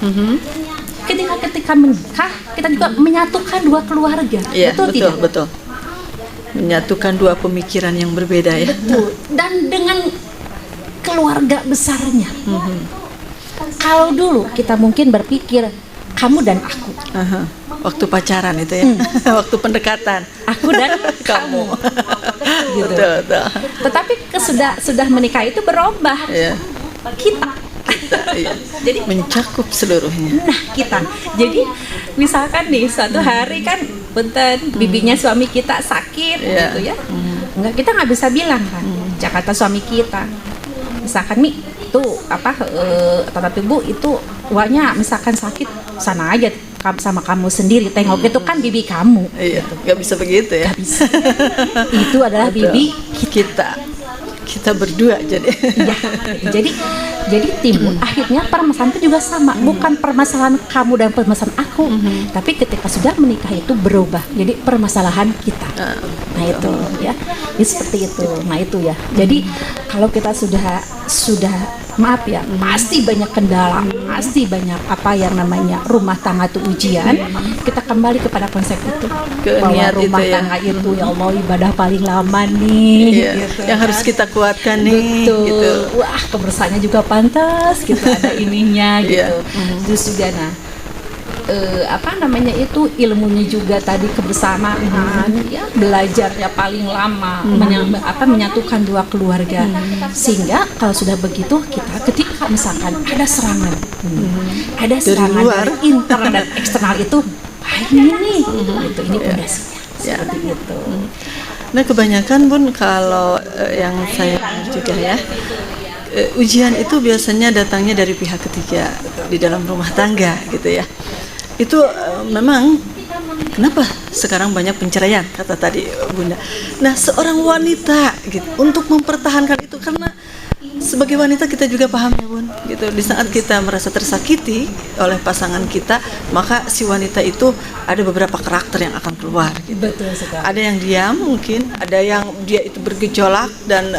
Speaker 2: ketika menikah kita juga menyatukan dua keluarga.
Speaker 1: Betul. Menyatukan dua pemikiran yang berbeda ya.
Speaker 2: Betul. Dan dengan keluarga besarnya. Kalau dulu kita mungkin berpikir kamu dan aku.
Speaker 1: Waktu pacaran itu ya. Waktu pendekatan.
Speaker 2: Aku dan kamu. Gitu.
Speaker 1: Betul.
Speaker 2: Tetapi sudah menikah itu berubah.
Speaker 1: Iya.
Speaker 2: Kita.
Speaker 1: Iya.
Speaker 2: Jadi
Speaker 1: mencakup seluruhnya.
Speaker 2: Nah, kita. Jadi misalkan nih suatu hari kan bibinya suami kita sakit gitu ya. Enggak, kita nggak bisa bilang kan. Jakarta suami kita. Misalkan Mi tuh tata tubuh itu uangnya misalkan sakit, sana aja sama kamu sendiri, tengok itu kan bibi kamu.
Speaker 1: Iya, nggak bisa begitu ya.
Speaker 2: Nggak bisa. Itu adalah bibi
Speaker 1: kita berdua jadi.
Speaker 2: Ya, jadi timbul akhirnya permasalahan itu juga sama, bukan permasalahan kamu dan permasalahan aku, tapi ketika sudah menikah itu berubah jadi permasalahan kita. Nah itu ya, ini seperti itu. Nah itu ya. Jadi kalau kita sudah maaf ya, pasti banyak kendala, pasti banyak apa yang namanya rumah tangga itu ujian. Kita kembali kepada konsep itu, bahwa rumah tangga itu ya Allah ibadah paling lama nih. Gitu,
Speaker 1: yang harus kita kuatkan nih.
Speaker 2: Betul.
Speaker 1: Gitu.
Speaker 2: Wah kebersaannya juga pantas, gitu ada ininya gitu. Terus juga itu ilmunya juga tadi kebersamaan, ya belajarnya paling lama, menyatukan dua keluarga, sehingga kalau sudah begitu kita ketika misalkan ada serangan, ada serangan dari internal dan eksternal itu, ini pondasinya seperti itu.
Speaker 1: Nah kebanyakan Bun kalau yang saya juga ya. Ujian itu biasanya datangnya dari pihak ketiga di dalam rumah tangga gitu ya. Itu memang kenapa sekarang banyak penceraian kata tadi Bunda. Nah seorang wanita gitu untuk mempertahankan itu, karena sebagai wanita kita juga paham ya Bun gitu, di saat kita merasa tersakiti oleh pasangan kita, maka si wanita itu ada beberapa karakter yang akan keluar gitu.
Speaker 2: Betul sekali.
Speaker 1: Ada yang diam mungkin, ada yang dia itu bergejolak dan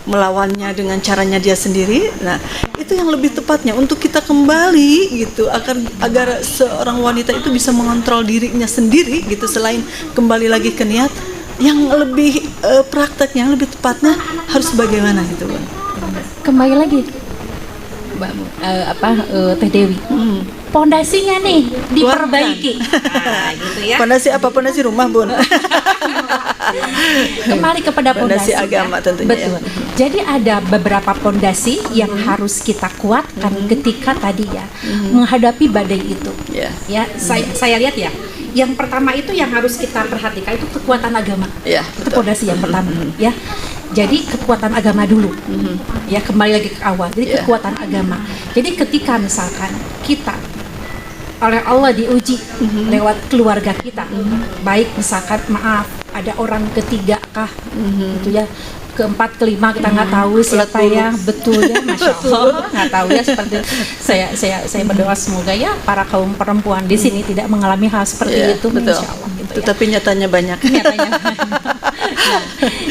Speaker 1: melawannya dengan caranya dia sendiri. Nah itu yang lebih tepatnya untuk kita kembali gitu, agar seorang wanita itu bisa mengontrol dirinya sendiri gitu, selain kembali lagi ke niat yang lebih prakteknya, yang lebih tepatnya harus bagaimana gitu Bun.
Speaker 2: Kembali lagi Teh Dewi, pondasinya nih diperbaiki. Nah, gitu ya.
Speaker 1: Pondasi apa? Pondasi rumah Bun.
Speaker 2: Kembali kepada
Speaker 1: pondasi agama tentunya.
Speaker 2: Betul. Jadi ada beberapa pondasi yang harus kita kuatkan ketika tadi ya menghadapi badai itu. Ya, saya lihat ya. Yang pertama itu yang harus kita perhatikan itu kekuatan agama. Itu pondasi yang pertama ya. Jadi kekuatan agama dulu, ya kembali lagi ke awal. Jadi kekuatan agama. Jadi ketika misalkan kita oleh Allah diuji lewat keluarga kita, baik misalkan maaf ada orang ketiga kah, gitu ya, keempat, kelima kita nggak tahu siapa ya, betul ya, masya Allah nggak tahu ya, seperti saya berdoa semoga ya para kaum perempuan di sini tidak mengalami hal seperti itu,
Speaker 1: betul.
Speaker 2: insya Allah gitu ya.
Speaker 1: Tapi nyatanya banyak.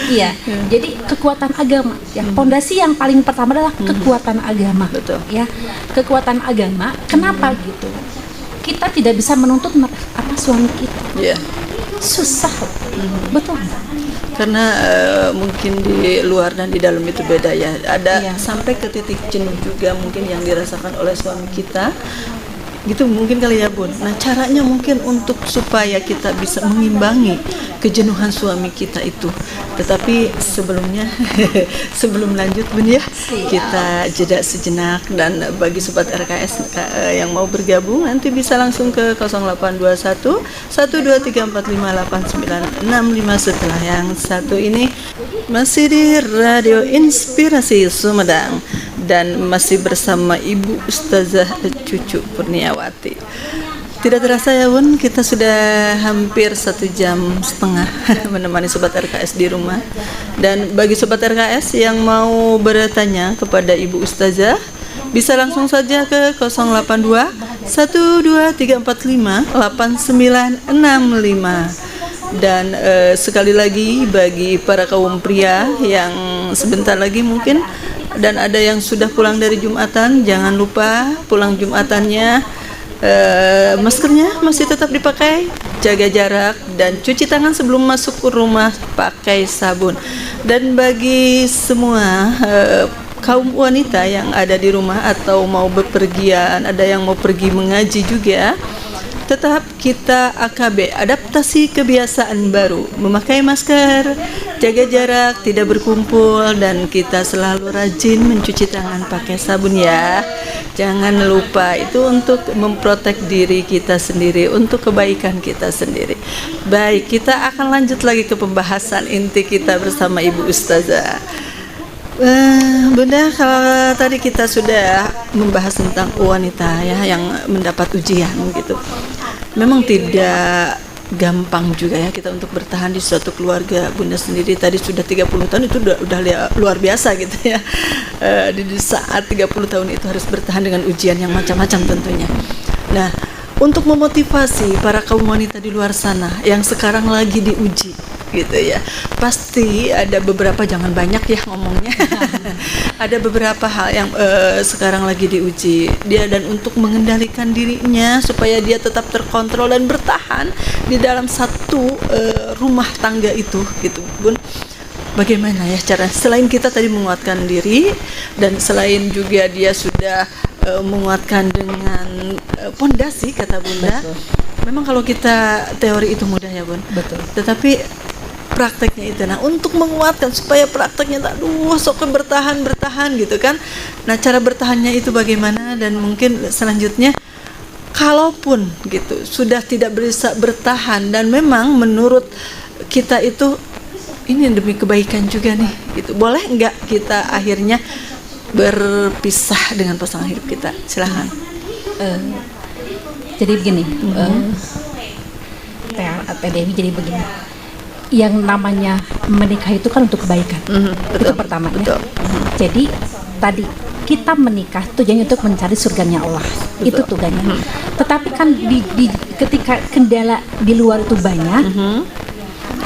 Speaker 2: Iya, jadi kekuatan agama ya, pondasi yang paling pertama adalah kekuatan agama,
Speaker 1: betul.
Speaker 2: Ya, kekuatan agama. Kenapa gitu? Kita tidak bisa menuntut suami kita.
Speaker 1: Iya.
Speaker 2: Susah, betul.
Speaker 1: Karena mungkin di luar dan di dalam itu beda ya. Ada sampai ke titik jenuh juga mungkin yang dirasakan oleh suami kita. Gitu mungkin kali ya Bun. Nah caranya mungkin untuk supaya kita bisa mengimbangi kejenuhan suami kita itu. Tetapi sebelumnya sebelum lanjut Bun ya, kita jeda sejenak, dan bagi sobat RKS yang mau bergabung nanti bisa langsung ke 0821 123458965 setelah yang satu ini. Masih di Radio Inspirasi Sumedang dan masih bersama Ibu Ustazah Cucu Kurniawati. Tidak terasa ya Bun, kita sudah hampir 1 jam setengah menemani Sobat RKS di rumah. Dan bagi Sobat RKS yang mau bertanya kepada Ibu Ustazah, bisa langsung saja ke 082 12345 8965. Dan sekali lagi bagi para kaum pria yang sebentar lagi mungkin dan ada yang sudah pulang dari Jumatan, jangan lupa pulang Jumatannya maskernya masih tetap dipakai, jaga jarak, dan cuci tangan sebelum masuk ke rumah pakai sabun. Dan bagi semua kaum wanita yang ada di rumah atau mau bepergian, ada yang mau pergi mengaji juga, tetap kita AKB, adaptasi kebiasaan baru, memakai masker, jaga jarak, tidak berkumpul, dan kita selalu rajin mencuci tangan pakai sabun ya. Jangan lupa, itu untuk memprotek diri kita sendiri, untuk kebaikan kita sendiri. Baik, kita akan lanjut lagi ke pembahasan inti kita bersama Ibu Ustazah. Bunda, kalau tadi kita sudah membahas tentang wanita ya yang mendapat ujian gitu. Memang tidak gampang juga ya kita untuk bertahan di suatu keluarga. Bunda sendiri tadi sudah 30 tahun itu udah luar biasa gitu ya. Di saat 30 tahun itu harus bertahan dengan ujian yang macam-macam tentunya. Nah, untuk memotivasi para kaum wanita di luar sana yang sekarang lagi diuji gitu ya, pasti ada beberapa, jangan banyak ya ngomongnya ada beberapa hal yang sekarang lagi diuji dia, dan untuk mengendalikan dirinya supaya dia tetap terkontrol dan bertahan di dalam satu rumah tangga itu gitu Bun. Bagaimana ya cara, selain kita tadi menguatkan diri, dan selain juga dia sudah menguatkan dengan pondasi kata Bunda. Betul. Memang kalau kita teori itu mudah ya Bun. Betul. Tetapi prakteknya itu, nah untuk menguatkan supaya prakteknya sok bertahan gitu kan. Nah cara bertahannya itu bagaimana, dan mungkin selanjutnya kalaupun gitu sudah tidak bisa bertahan dan memang menurut kita itu ini demi kebaikan juga nih gitu, boleh nggak kita akhirnya berpisah dengan pasangan hidup kita? Silahkan.
Speaker 2: Jadi begini, Teh Dewi, jadi begini, yang namanya menikah itu kan untuk kebaikan, itu pertama ya. Jadi tadi kita menikah tujuannya untuk mencari surganya Allah, itu tujuannya. Tetapi kan ketika kendala di luar itu banyak,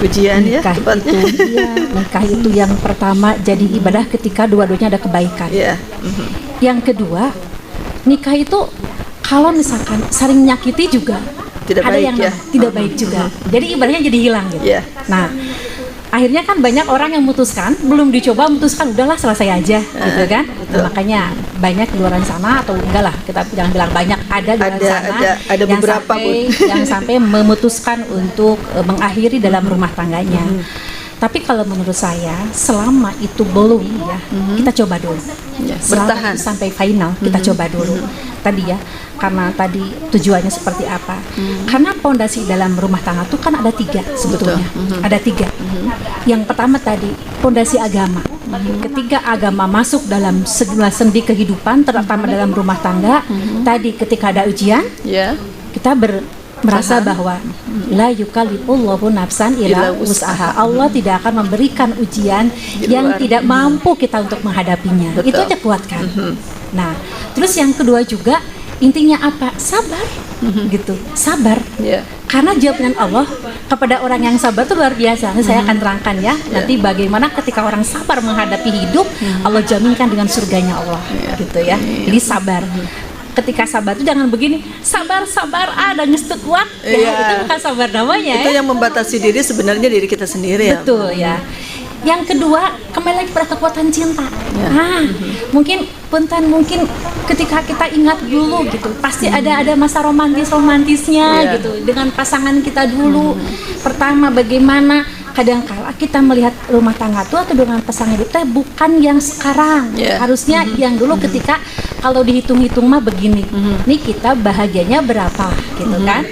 Speaker 1: ujian
Speaker 2: nikah
Speaker 1: ya,
Speaker 2: nikah itu yang pertama jadi ibadah ketika dua-duanya ada kebaikan. Yang kedua, nikah itu kalau misalkan saling menyakiti juga
Speaker 1: tidak
Speaker 2: ada
Speaker 1: baik,
Speaker 2: yang
Speaker 1: ya?
Speaker 2: Tidak baik juga. Jadi ibadahnya jadi hilang gitu. Nah, akhirnya kan banyak orang yang memutuskan, belum dicoba memutuskan udahlah selesai aja gitu kan. Nah, makanya banyak di luar sana, atau enggak lah, kita jangan bilang banyak, ada di luar sana
Speaker 1: ada beberapa
Speaker 2: yang sampai memutuskan untuk mengakhiri dalam rumah tangganya. Tapi kalau menurut saya, selama itu belum ya, kita coba dulu. Bertahan sampai final, kita coba dulu. Tadi ya, karena tadi tujuannya seperti apa? Karena pondasi dalam rumah tangga itu kan ada 3 sebetulnya. Ada 3. Yang pertama tadi pondasi agama. Ketika agama masuk dalam segala sendi kehidupan, terutama dalam rumah tangga, tadi ketika ada ujian, kita merasa bahwa la yukallifullahu nafsan illa wus'aha. Allah tidak akan memberikan ujian yang tidak mampu kita untuk menghadapinya. Betul. Itu aja kuatkan. Nah, terus yang kedua juga intinya apa? Sabar. Gitu. Sabar. Karena jawaban Allah kepada orang yang sabar itu luar biasa. Nanti saya akan terangkan ya. Nanti bagaimana ketika orang sabar menghadapi hidup, Allah jaminkan dengan surganya Allah. Gitu ya. Jadi sabar. Ketika sabar itu jangan begini, sabar ada ngestuk kuat, itu bukan sabar namanya.
Speaker 1: Itu yang membatasi diri sebenarnya diri kita sendiri.
Speaker 2: Betul ya. Yang kedua, kembali lagi pada kekuatan cinta. Mungkin ketika kita ingat dulu gitu, pasti ada masa romantisnya gitu dengan pasangan kita dulu. Pertama, bagaimana kadang-kala kita melihat rumah tangga itu atau dengan pasangan kita bukan yang sekarang. Harusnya yang dulu ketika kalau dihitung-hitung mah begini. Nih kita bahagianya berapa gitu kan?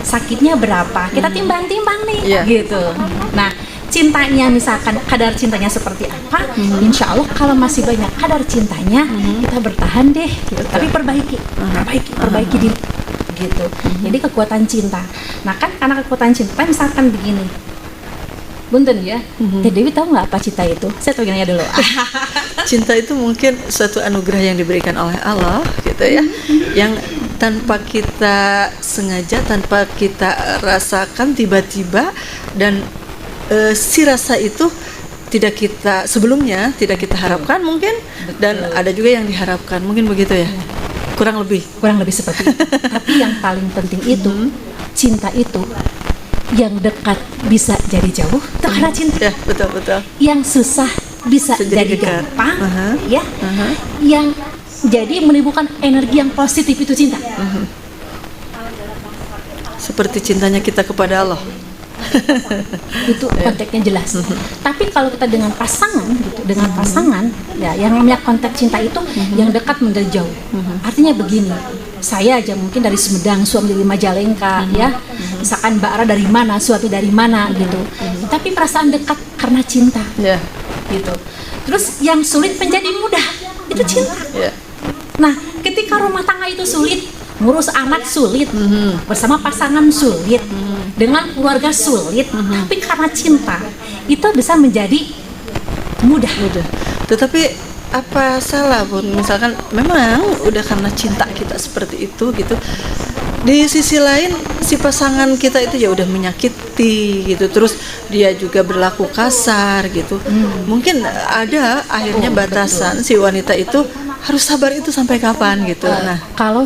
Speaker 2: Sakitnya berapa? Kita timbang-timbang nih gitu. Nah, cintanya misalkan kadar cintanya seperti apa, insya Allah kalau masih banyak kadar cintanya kita bertahan deh gitu. Tapi perbaiki diri gitu. Jadi kekuatan cinta. Nah kan karena kekuatan cinta misalkan begini, Bunten ya, Teh Dewi tahu nggak apa cinta itu? Saya tahu nanya dulu.
Speaker 1: Cinta itu mungkin suatu anugerah yang diberikan oleh Allah gitu ya, yang tanpa kita sengaja, tanpa kita rasakan tiba-tiba, dan si rasa itu tidak kita sebelumnya tidak kita harapkan mungkin. Betul. Dan ada juga yang diharapkan mungkin begitu ya. Kurang lebih
Speaker 2: seperti itu. Tapi yang paling penting itu cinta itu yang dekat bisa jadi jauh karena cinta.
Speaker 1: Betul.
Speaker 2: Yang susah bisa jadi gampang. Yang jadi menimbulkan energi yang positif itu cinta.
Speaker 1: Seperti cintanya kita kepada Allah.
Speaker 2: Itu konteksnya jelas. Tapi kalau kita dengan pasangan gitu, ya yang namanya konteks cinta itu yang dekat menjadi jauh. Artinya begini, saya aja mungkin dari Sumedang, suami dari Majalengka, ya. Misalkan Mbak Ara dari mana, suami dari mana gitu. Tapi perasaan dekat karena cinta. Gitu. Terus yang sulit menjadi mudah, itu cinta. Nah, ketika rumah tangga itu sulit, ngurus anak sulit, bersama pasangan sulit, dengan keluarga sulit, tapi karena cinta itu bisa menjadi mudah.
Speaker 1: Tetapi apa salah Bun, misalkan memang udah karena cinta kita seperti itu gitu, di sisi lain si pasangan kita itu ya udah menyakiti gitu, terus dia juga berlaku kasar gitu. Mungkin ada akhirnya batasan si wanita itu harus sabar itu sampai kapan gitu. Nah,
Speaker 2: kalau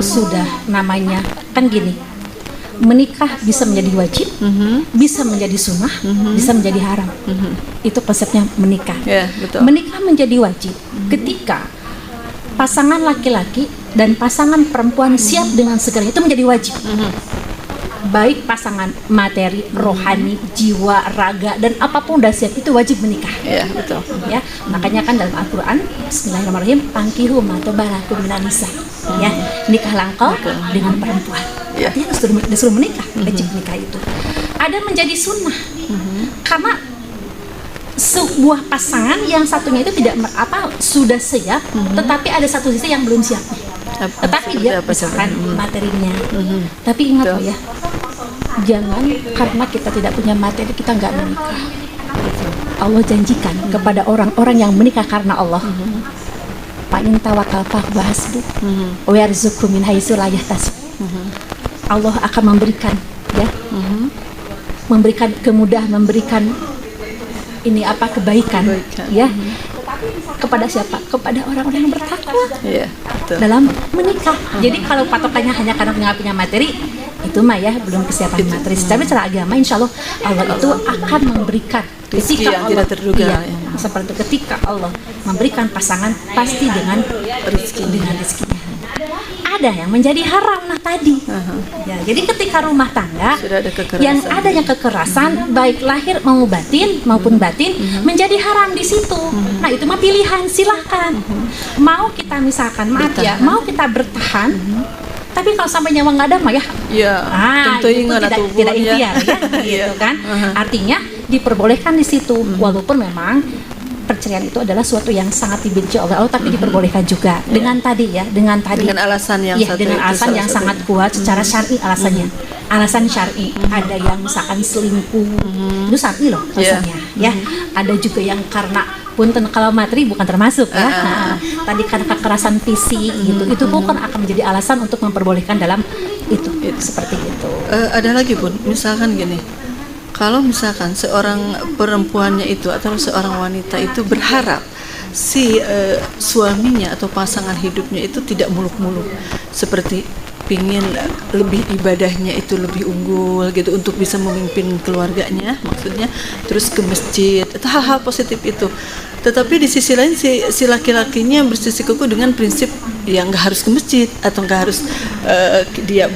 Speaker 2: sudah namanya kan gini, menikah bisa menjadi wajib, bisa menjadi sunnah, bisa menjadi haram. Itu konsepnya menikah.
Speaker 1: Betul.
Speaker 2: Menikah menjadi wajib ketika pasangan laki-laki dan pasangan perempuan siap dengan segala itu menjadi wajib. Baik pasangan materi, rohani, jiwa, raga, dan apapun udah siap itu wajib menikah.
Speaker 1: Betul.
Speaker 2: Ya, makanya kan dalam Al-Quran, Bismillahirrahmanirrahim, Pankihu ma tabarakum minan nisa. Ya, nikahlah engkau dengan perempuan. Artinya disuruh menikah, wajib menikah itu. Ada menjadi sunnah, karena sebuah pasangan yang satunya itu sudah siap, tetapi ada satu sisi yang belum siap. Tetapi dia misalkan materinya. Tapi ingat ya, jangan karena kita tidak punya materi kita nggak menikah. Allah janjikan kepada orang-orang yang menikah karena Allah, fa in tawakkal fahuwa hasbuh wa yarzuqhu min haitsu la yahtasib. Allah akan memberikan memberikan kemudahan, memberikan kebaikan. Ya. Kepada siapa? Kepada orang-orang yang bertakwa dalam menikah. Jadi kalau patokannya hanya karena punya materi, itu mah ya belum kesiapan materi. Tapi secara agama, insya Allah itu akan memberikan
Speaker 1: rezeki yang tidak terduga.
Speaker 2: Seperti itu, ketika Allah memberikan pasangan pasti dengan rezekinya. Ada yang menjadi haram tadi. Ya, jadi ketika rumah tangga yang adanya kekerasan baik lahir maupun batin menjadi haram di situ. Nah, itu mah pilihan, silahkan. Mau kita misalkan mau kita bertahan. Tapi kalau sampai nyawa nggak ada mah
Speaker 1: tentu
Speaker 2: tidak ikhtiar ya, gitu kan. Artinya diperbolehkan di situ, walaupun memang perceraian itu adalah suatu yang sangat dibenci oleh Allah, tapi diperbolehkan juga dengan dengan
Speaker 1: alasan yang
Speaker 2: dengan alasan yang sangat kuat secara syar'i alasannya. Alasan syar'i, ada yang misalkan selingkuh, itu syar'i loh alasannya, ya. Ada juga yang karena punten kalau materi bukan termasuk ya. Tadi kan kekerasan fisik gitu, itu pun kan akan menjadi alasan untuk memperbolehkan dalam itu. Seperti itu.
Speaker 1: Ada lagi Bun, misalkan gini, kalau misalkan seorang perempuannya itu atau seorang wanita itu berharap si suaminya atau pasangan hidupnya itu tidak muluk-muluk, seperti pingin lebih ibadahnya itu lebih unggul gitu untuk bisa memimpin keluarganya, maksudnya terus ke masjid, itu hal-hal positif itu. Tetapi di sisi lain si laki-lakinya bersikukuh dengan prinsip yang nggak harus ke masjid atau nggak harus dia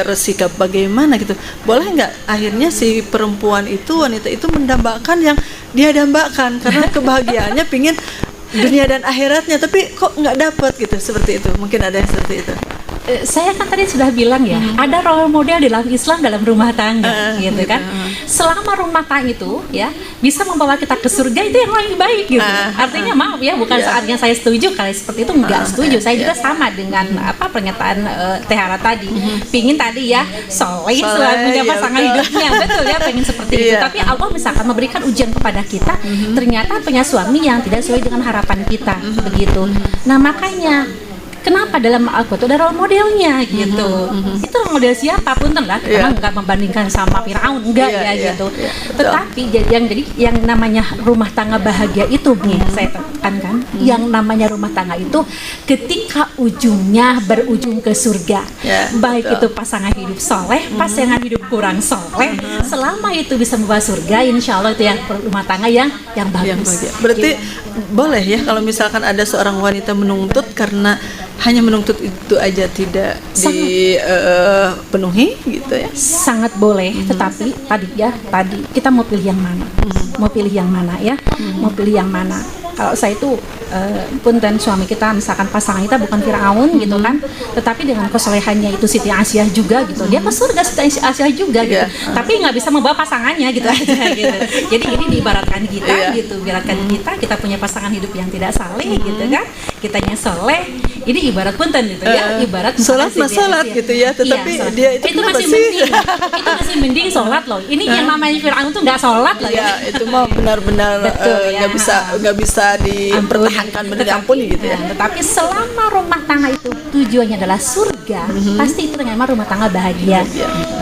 Speaker 1: bersikap bagaimana gitu. Boleh nggak akhirnya si perempuan itu, wanita itu mendambakan yang dia dambakan karena kebahagiaannya pingin dunia dan akhiratnya, tapi kok nggak dapat gitu, seperti itu. Mungkin ada yang seperti itu.
Speaker 2: Saya kan tadi sudah bilang ya, ada role model dalam Islam dalam rumah tangga, gitu kan. Selama rumah tangga itu ya bisa membawa kita ke surga, itu yang paling baik gitu. Artinya maaf ya, bukan saatnya saya setuju kalau seperti itu, enggak setuju. Saya juga sama dengan pernyataan Tehara tadi. Pingin tadi ya soleh suaminya pasangan hidupnya, betul ya, pengen seperti itu. Tapi Allah misalkan memberikan ujian kepada kita, ternyata punya suami yang tidak sesuai dengan harapan kita, begitu. Nah makanya kenapa dalam Al-Quran itu ada role modelnya gitu. Itu role model siapapun lah, karena nggak membandingkan sama Firaun, enggak gitu. Tetapi yang namanya rumah tangga bahagia itu nih saya tekankan, yang namanya rumah tangga itu ketika ujungnya berujung ke surga. Baik itu pasangan hidup soleh, pasangan hidup kurang soleh, selama itu bisa membawa surga, insya Allah itu yang rumah tangga yang bagus.
Speaker 1: Berarti boleh ya kalau misalkan ada seorang wanita menuntut karena hanya menuntut itu aja tidak dipenuhi gitu ya.
Speaker 2: Sangat boleh, tetapi tadi kita mau pilih yang mana? Mau pilih yang mana ya? Mau pilih yang mana? Kalau saya itu punten suami kita misalkan pasangan kita bukan Firaun gitu kan, tetapi dengan kesolehannya itu Siti Aisyah juga gitu, dia ke surga Siti Aisyah juga gitu, tapi nggak bisa membawa pasangannya gitu aja gitu. Jadi ini diibaratkan kita gitu, ibaratkan kita punya pasangan hidup yang tidak saleh gitu kan, kitanya soleh, ini ibarat punten gitu ya, ibarat
Speaker 1: sholat gitu ya, tetapi dia itu
Speaker 2: masih mending, itu masih mending sholat loh. Ini yang namanya Firaun tuh nggak sholat loh ya.
Speaker 1: Itu mah benar-benar nggak bisa dipertahankan, benar ampuni gitu ya.
Speaker 2: Tetapi selama rumah tangga itu tujuannya adalah surga, pasti itu memang rumah tangga bahagia.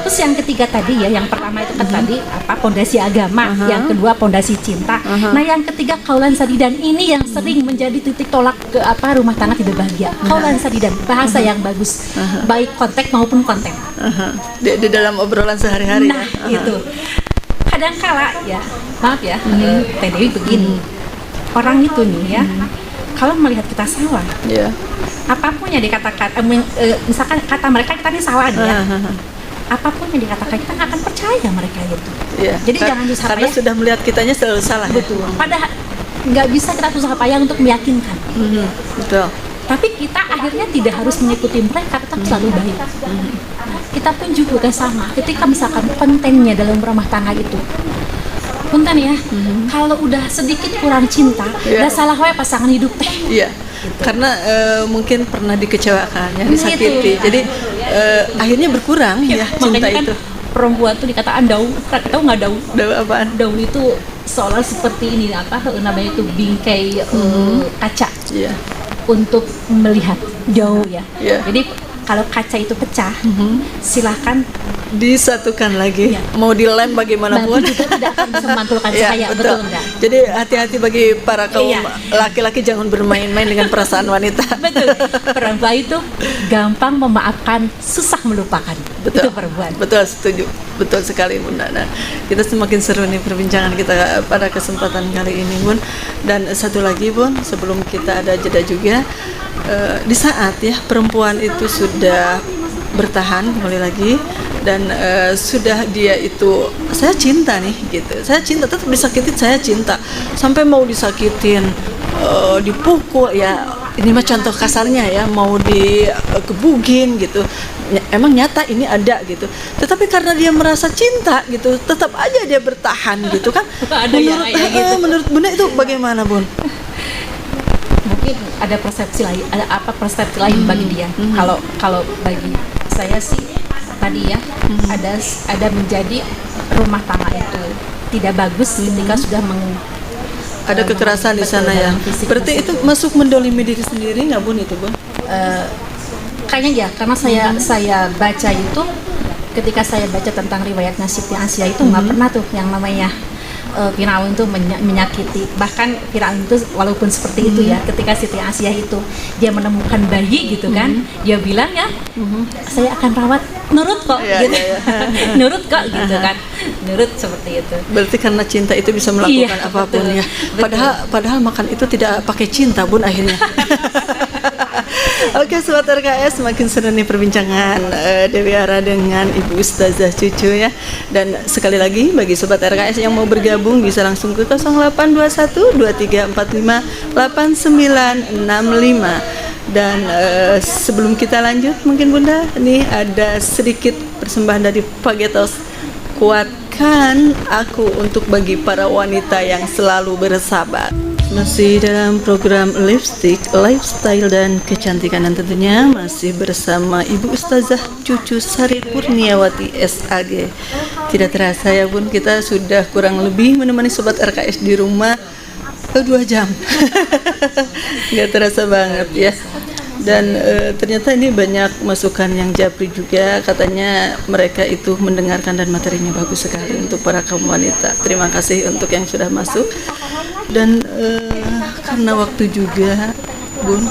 Speaker 2: Terus yang ketiga tadi ya, yang pertama itu kan tadi pondasi agama, yang kedua pondasi cinta. Nah yang ketiga kaulan sadidan, ini yang sering menjadi titik tolak ke rumah tangga tidak bahagia. Kaulan sadidan, bahasa yang bagus, baik konteks maupun konten.
Speaker 1: Di dalam obrolan sehari-hari.
Speaker 2: Nah itu kadangkala ya, maaf ya, Teh Dewi begini, orang itu nih ya, kalau melihat kita salah, apapun yang dikatakan, misalkan kata mereka kita ini salah nih ya, apapun yang dikatakan kita nggak akan percaya mereka itu. Jadi jangan susah payah.
Speaker 1: Karena sudah melihat kitanya selalu salah.
Speaker 2: Betul. Padahal nggak bisa kita susah payah untuk meyakinkan.
Speaker 1: Betul.
Speaker 2: Tapi kita akhirnya tidak harus mengikuti mereka, tetap selalu baik. Kita pun juga sama. Ketika misalkan kontennya dalam rumah tangga itu, punten ya, kalau udah sedikit kurang cinta, udah salah wae pasangan hidup teh.
Speaker 1: Iya. Karena mungkin pernah dikecewakan, ya, disakiti. Jadi akhirnya berkurang ya cinta
Speaker 2: kan
Speaker 1: itu.
Speaker 2: Perempuan tuh dikataan daun, tahu nggak daun?
Speaker 1: Daun apaan?
Speaker 2: Daun itu seolah seperti ini namanya itu bingkai kaca. Untuk melihat jauh ya. Jadi kalau kaca itu pecah, silahkan
Speaker 1: disatukan lagi. Mau dilem bagaimanapun
Speaker 2: juga tidak akan bisa memantulkan cahaya, betul enggak?
Speaker 1: Jadi hati-hati bagi para kaum laki-laki, jangan bermain-main dengan perasaan wanita.
Speaker 2: Betul. Perempuan itu gampang memaafkan, susah melupakan.
Speaker 1: Betul.
Speaker 2: Itu perempuan.
Speaker 1: Betul, setuju. Betul sekali Bunda. Nah, kita semakin seru nih perbincangan kita pada kesempatan kali ini Bun. Dan satu lagi Bun, sebelum kita ada jeda juga, di saat ya perempuan itu sudah bertahan kembali lagi dan sudah dia itu saya cinta nih gitu, saya cinta, tetap disakitin, saya cinta sampai mau disakitin, dipukul ya, ini mah contoh kasarnya ya, mau digebugin gitu, emang nyata ini ada gitu. Tetapi karena dia merasa cinta gitu, tetap aja dia bertahan gitu kan. Menurut Bunda itu bagaimana, Bun?
Speaker 2: Mungkin ada persepsi lain, persepsi lain bagi dia. Kalau bagi saya sih tadi ya, ada menjadi rumah tangga itu tidak bagus ketika sudah
Speaker 1: ada kekerasan di sana ya. Berarti itu masuk mendolimi diri sendiri nggak, Bun, itu, Bun?
Speaker 2: Kayaknya ya, karena saya baca itu, ketika saya baca tentang riwayatnya Siti Asiyah itu nggak pernah tuh yang namanya Firaun itu menyakiti. Bahkan Firaun itu walaupun seperti itu ya, ketika Siti Asiyah itu dia menemukan bayi gitu kan, dia bilang ya, saya akan rawat, nurut kok gitu. Nurut kok gitu kan. Nurut seperti itu.
Speaker 1: Berarti karena cinta itu bisa melakukan apapun, betul, ya. Padahal makan itu tidak pakai cinta, Bun, akhirnya. Oke, Sobat RKS, makin seru nih perbincangan Dewi Ara dengan Ibu Ustazah Cucu ya. Dan sekali lagi bagi Sobat RKS yang mau bergabung bisa langsung ke 0821 2345 8965. Dan sebelum kita lanjut, mungkin Bunda, nih ada sedikit persembahan dari Pagetos. Kuatkan aku untuk bagi para wanita yang selalu bersabar. Masih dalam program Lipstick, Lifestyle dan Kecantikan, dan tentunya masih bersama Ibu Ustazah Cucu Sari Kurniawati SAG. Tidak terasa ya, Bun, kita sudah kurang lebih menemani Sobat RKS di rumah 2 jam. Nggak terasa banget ya. Dan ternyata ini banyak masukan yang japri juga. Katanya mereka itu mendengarkan dan materinya bagus sekali untuk para kaum wanita. Terima kasih untuk yang sudah masuk. Dan karena waktu juga, Bun,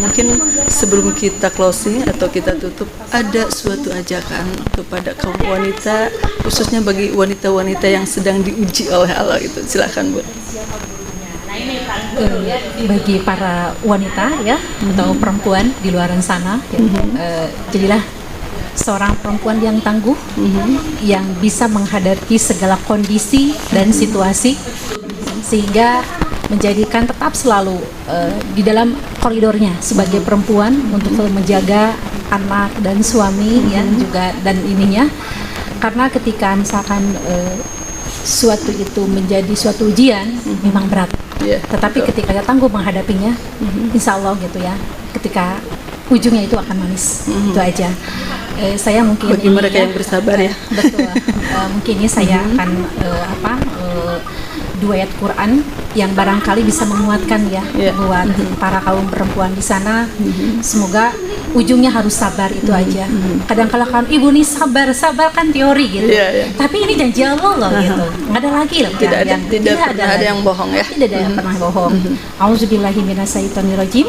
Speaker 1: mungkin sebelum kita closing atau kita tutup, ada suatu ajakan kepada kaum wanita, khususnya bagi wanita-wanita yang sedang diuji oleh Allah itu. Silakan, Bun.
Speaker 2: Bagi para wanita ya, atau perempuan di luar sana ya, jadilah seorang perempuan yang tangguh, yang bisa menghadapi segala kondisi dan situasi, sehingga menjadikan tetap selalu di dalam koridornya sebagai perempuan untuk menjaga anak dan suami ya, juga dan ininya. Karena ketika misalkan suatu itu menjadi suatu ujian, memang berat. Tetapi ketika kita tangguh menghadapinya, insya Allah gitu ya, ketika ujungnya itu akan manis. Itu aja. Saya mungkin
Speaker 1: bagi mereka yang bersabar ya.
Speaker 2: Betul. Mungkin ini saya akan dua ayat Quran yang barangkali bisa menguatkan ya buat para kaum perempuan di sana. Semoga ujungnya harus sabar, itu aja. Kadang-kala kan ibu nih sabar kan teori gitu. Tapi ini janji Allah loh gitu. Nggak ada lagi loh.
Speaker 1: Tidak ada yang bohong ya.
Speaker 2: Tidak ada yang pernah bohong. Auzubillahi minasyaitonirrajim.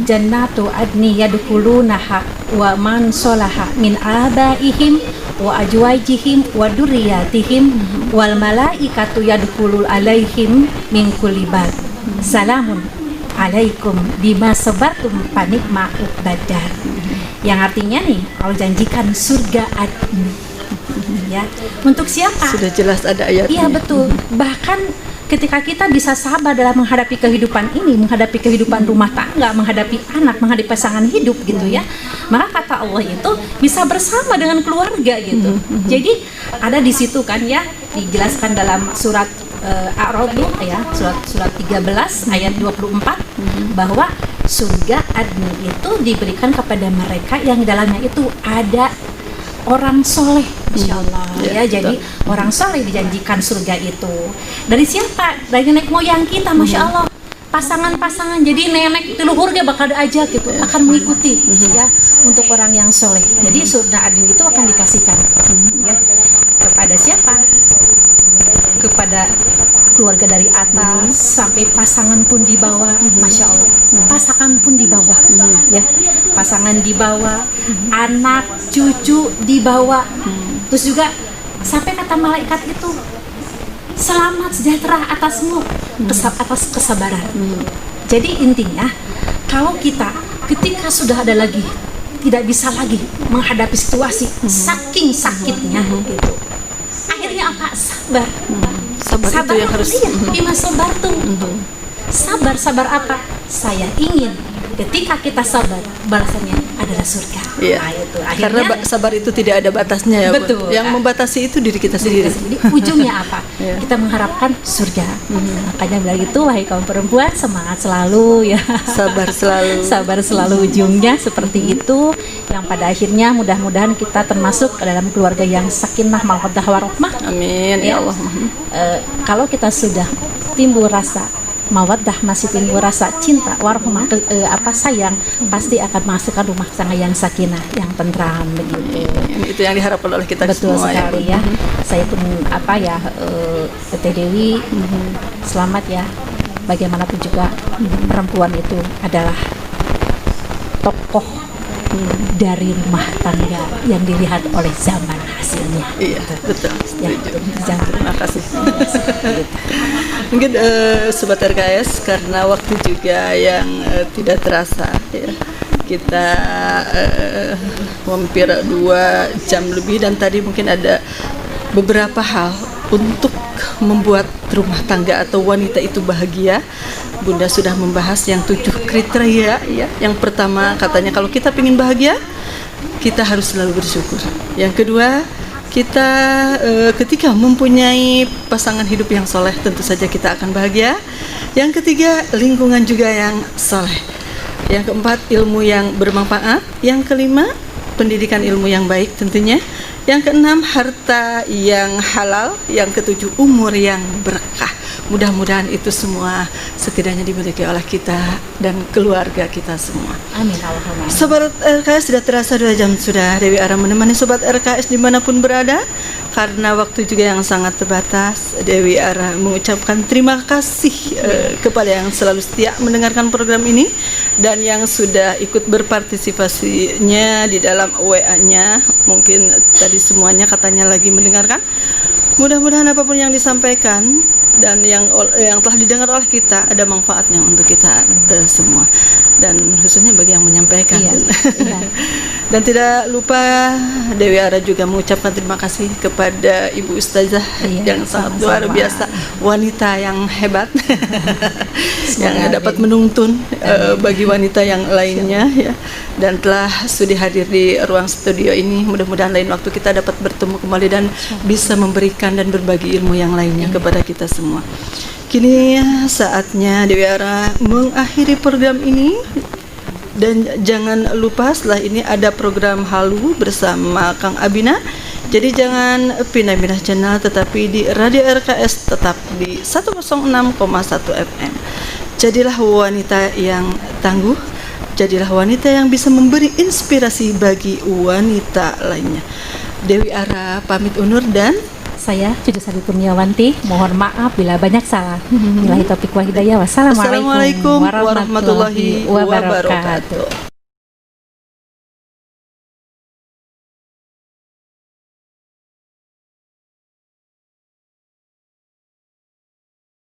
Speaker 2: Jannatu adni yadkhulunaha wa man sholaha min abaihim wa ajwajihim wa durriyatihim wal malaikatu yadkhulul alaihim min kulli bab. Salamun alaikum bima sabartum fanikma uqbadar. Yang artinya nih, Allah janjikan surga adni. Ya, untuk siapa?
Speaker 1: Sudah jelas ada ayatnya.
Speaker 2: Iya, betul. Bahkan ketika kita bisa sabar dalam menghadapi kehidupan ini, menghadapi kehidupan rumah tangga, menghadapi anak, menghadapi pasangan hidup gitu ya, maka kata Allah itu bisa bersama dengan keluarga gitu. Jadi ada di situ kan ya, dijelaskan dalam surat A'raf ya, surat 13 ayat 24 bahwa surga adni itu diberikan kepada mereka yang dalamnya itu ada orang soleh, Masya Allah ya. Jadi orang soleh dijanjikan surga itu. Dari siapa? Dari nenek moyang kita, Masya Allah. Pasangan-pasangan, jadi nenek leluhur dia bakal diajak gitu, akan mengikuti ya untuk orang yang soleh. Jadi surga adin itu akan dikasihkan ya kepada siapa? Kepada keluarga dari atas sampai pasangan pun di bawah, Masya Allah. Pasangan pun di bawah ya. Pasangan di bawah, anak, cucu di bawah. Terus juga sampai kata malaikat itu, selamat sejahtera atasmu, atas kesabaran. Jadi intinya, kalau kita ketika sudah ada lagi, tidak bisa lagi menghadapi situasi saking sakitnya gitu, akhirnya apa? Sabar.
Speaker 1: Sabar itu yang harus.
Speaker 2: Iya, bima sabartum. Sabar apa? Saya ingin ketika kita sabar, balasannya adalah surga.
Speaker 1: Iya.
Speaker 2: Nah, itu
Speaker 1: Karena sabar itu tidak ada batasnya ya, Bu.
Speaker 2: Betul.
Speaker 1: Yang membatasi itu diri kita sendiri.
Speaker 2: Jadi ujungnya apa?
Speaker 1: Iya.
Speaker 2: Kita mengharapkan surga. Makanya bilang itu, wahai kaum perempuan, semangat selalu ya.
Speaker 1: Sabar selalu.
Speaker 2: Sabar selalu ujungnya seperti itu. Yang pada akhirnya mudah-mudahan kita termasuk ke dalam keluarga yang sakinah, mawaddah, warahmah.
Speaker 1: Amin ya Allah.
Speaker 2: Kalau kita sudah timbul rasa mawaddah, masih timbul rasa cinta, warahmah, sayang, pasti akan menghasilkan rumah tangga yang sakinah, yang tentram begitu.
Speaker 1: Itu yang diharapkan oleh kita
Speaker 2: Betul
Speaker 1: semua
Speaker 2: sekali ya. Saya pun Teh Dewi, selamat ya. Bagaimanapun juga perempuan itu adalah tokoh dari rumah tangga yang dilihat oleh zaman hasilnya.
Speaker 1: Iya, betul.
Speaker 2: Ya,
Speaker 1: Terima kasih. Mungkin Sobat RKS, karena waktu juga yang tidak terasa ya. Kita hampir 2 jam lebih, dan tadi mungkin ada beberapa hal untuk membuat rumah tangga atau wanita itu bahagia. Bunda sudah membahas yang 7 kriteria ya. Yang pertama katanya kalau kita ingin bahagia, kita harus selalu bersyukur. Yang kedua, kita ketika mempunyai pasangan hidup yang soleh, tentu saja kita akan bahagia. Yang ketiga, lingkungan juga yang soleh. Yang keempat, ilmu yang bermanfaat. Yang kelima, pendidikan ilmu yang baik tentunya. Yang keenam, harta yang halal. Yang ketujuh, umur yang berkah. Mudah-mudahan itu semua setidaknya dimiliki oleh kita dan keluarga kita semua.
Speaker 2: Amin Allahumma.
Speaker 1: Sobat RKS, sudah terasa 2 jam sudah Dewi Ara menemani Sobat RKS dimanapun berada. Karena waktu juga yang sangat terbatas, Dewi Ara mengucapkan terima kasih kepada yang selalu setia mendengarkan program ini, dan yang sudah ikut berpartisipasinya di dalam WA-nya. Mungkin tadi semuanya katanya lagi mendengarkan. Mudah-mudahan apapun yang disampaikan dan yang telah didengar oleh kita ada manfaatnya untuk kita semua, dan khususnya bagi yang menyampaikan.
Speaker 2: Iya.
Speaker 1: Dan tidak lupa Dewi Ara juga mengucapkan terima kasih kepada Ibu Ustazah yang sangat luar biasa, wanita yang hebat yang dapat menuntun bagi wanita yang lainnya ya, dan telah sudi hadir di ruang studio ini. Mudah-mudahan lain waktu kita dapat bertemu kembali dan bisa memberikan dan berbagi ilmu yang lainnya kepada kita semua. Kini saatnya Dewi Ara mengakhiri program ini, dan jangan lupa setelah ini ada program Halu bersama Kang Abina. Jadi jangan pindah-pindah channel, tetapi di Radio RKS tetap di 106,1 FM. Jadilah wanita yang tangguh, jadilah wanita yang bisa memberi inspirasi bagi wanita lainnya. Dewi Ara pamit undur, dan
Speaker 2: saya Cucu Sari Kurniawanti, mohon maaf bila banyak salah. Billahi taufiq wal hidayah. Wassalamualaikum warahmatullahi wabarakatuh.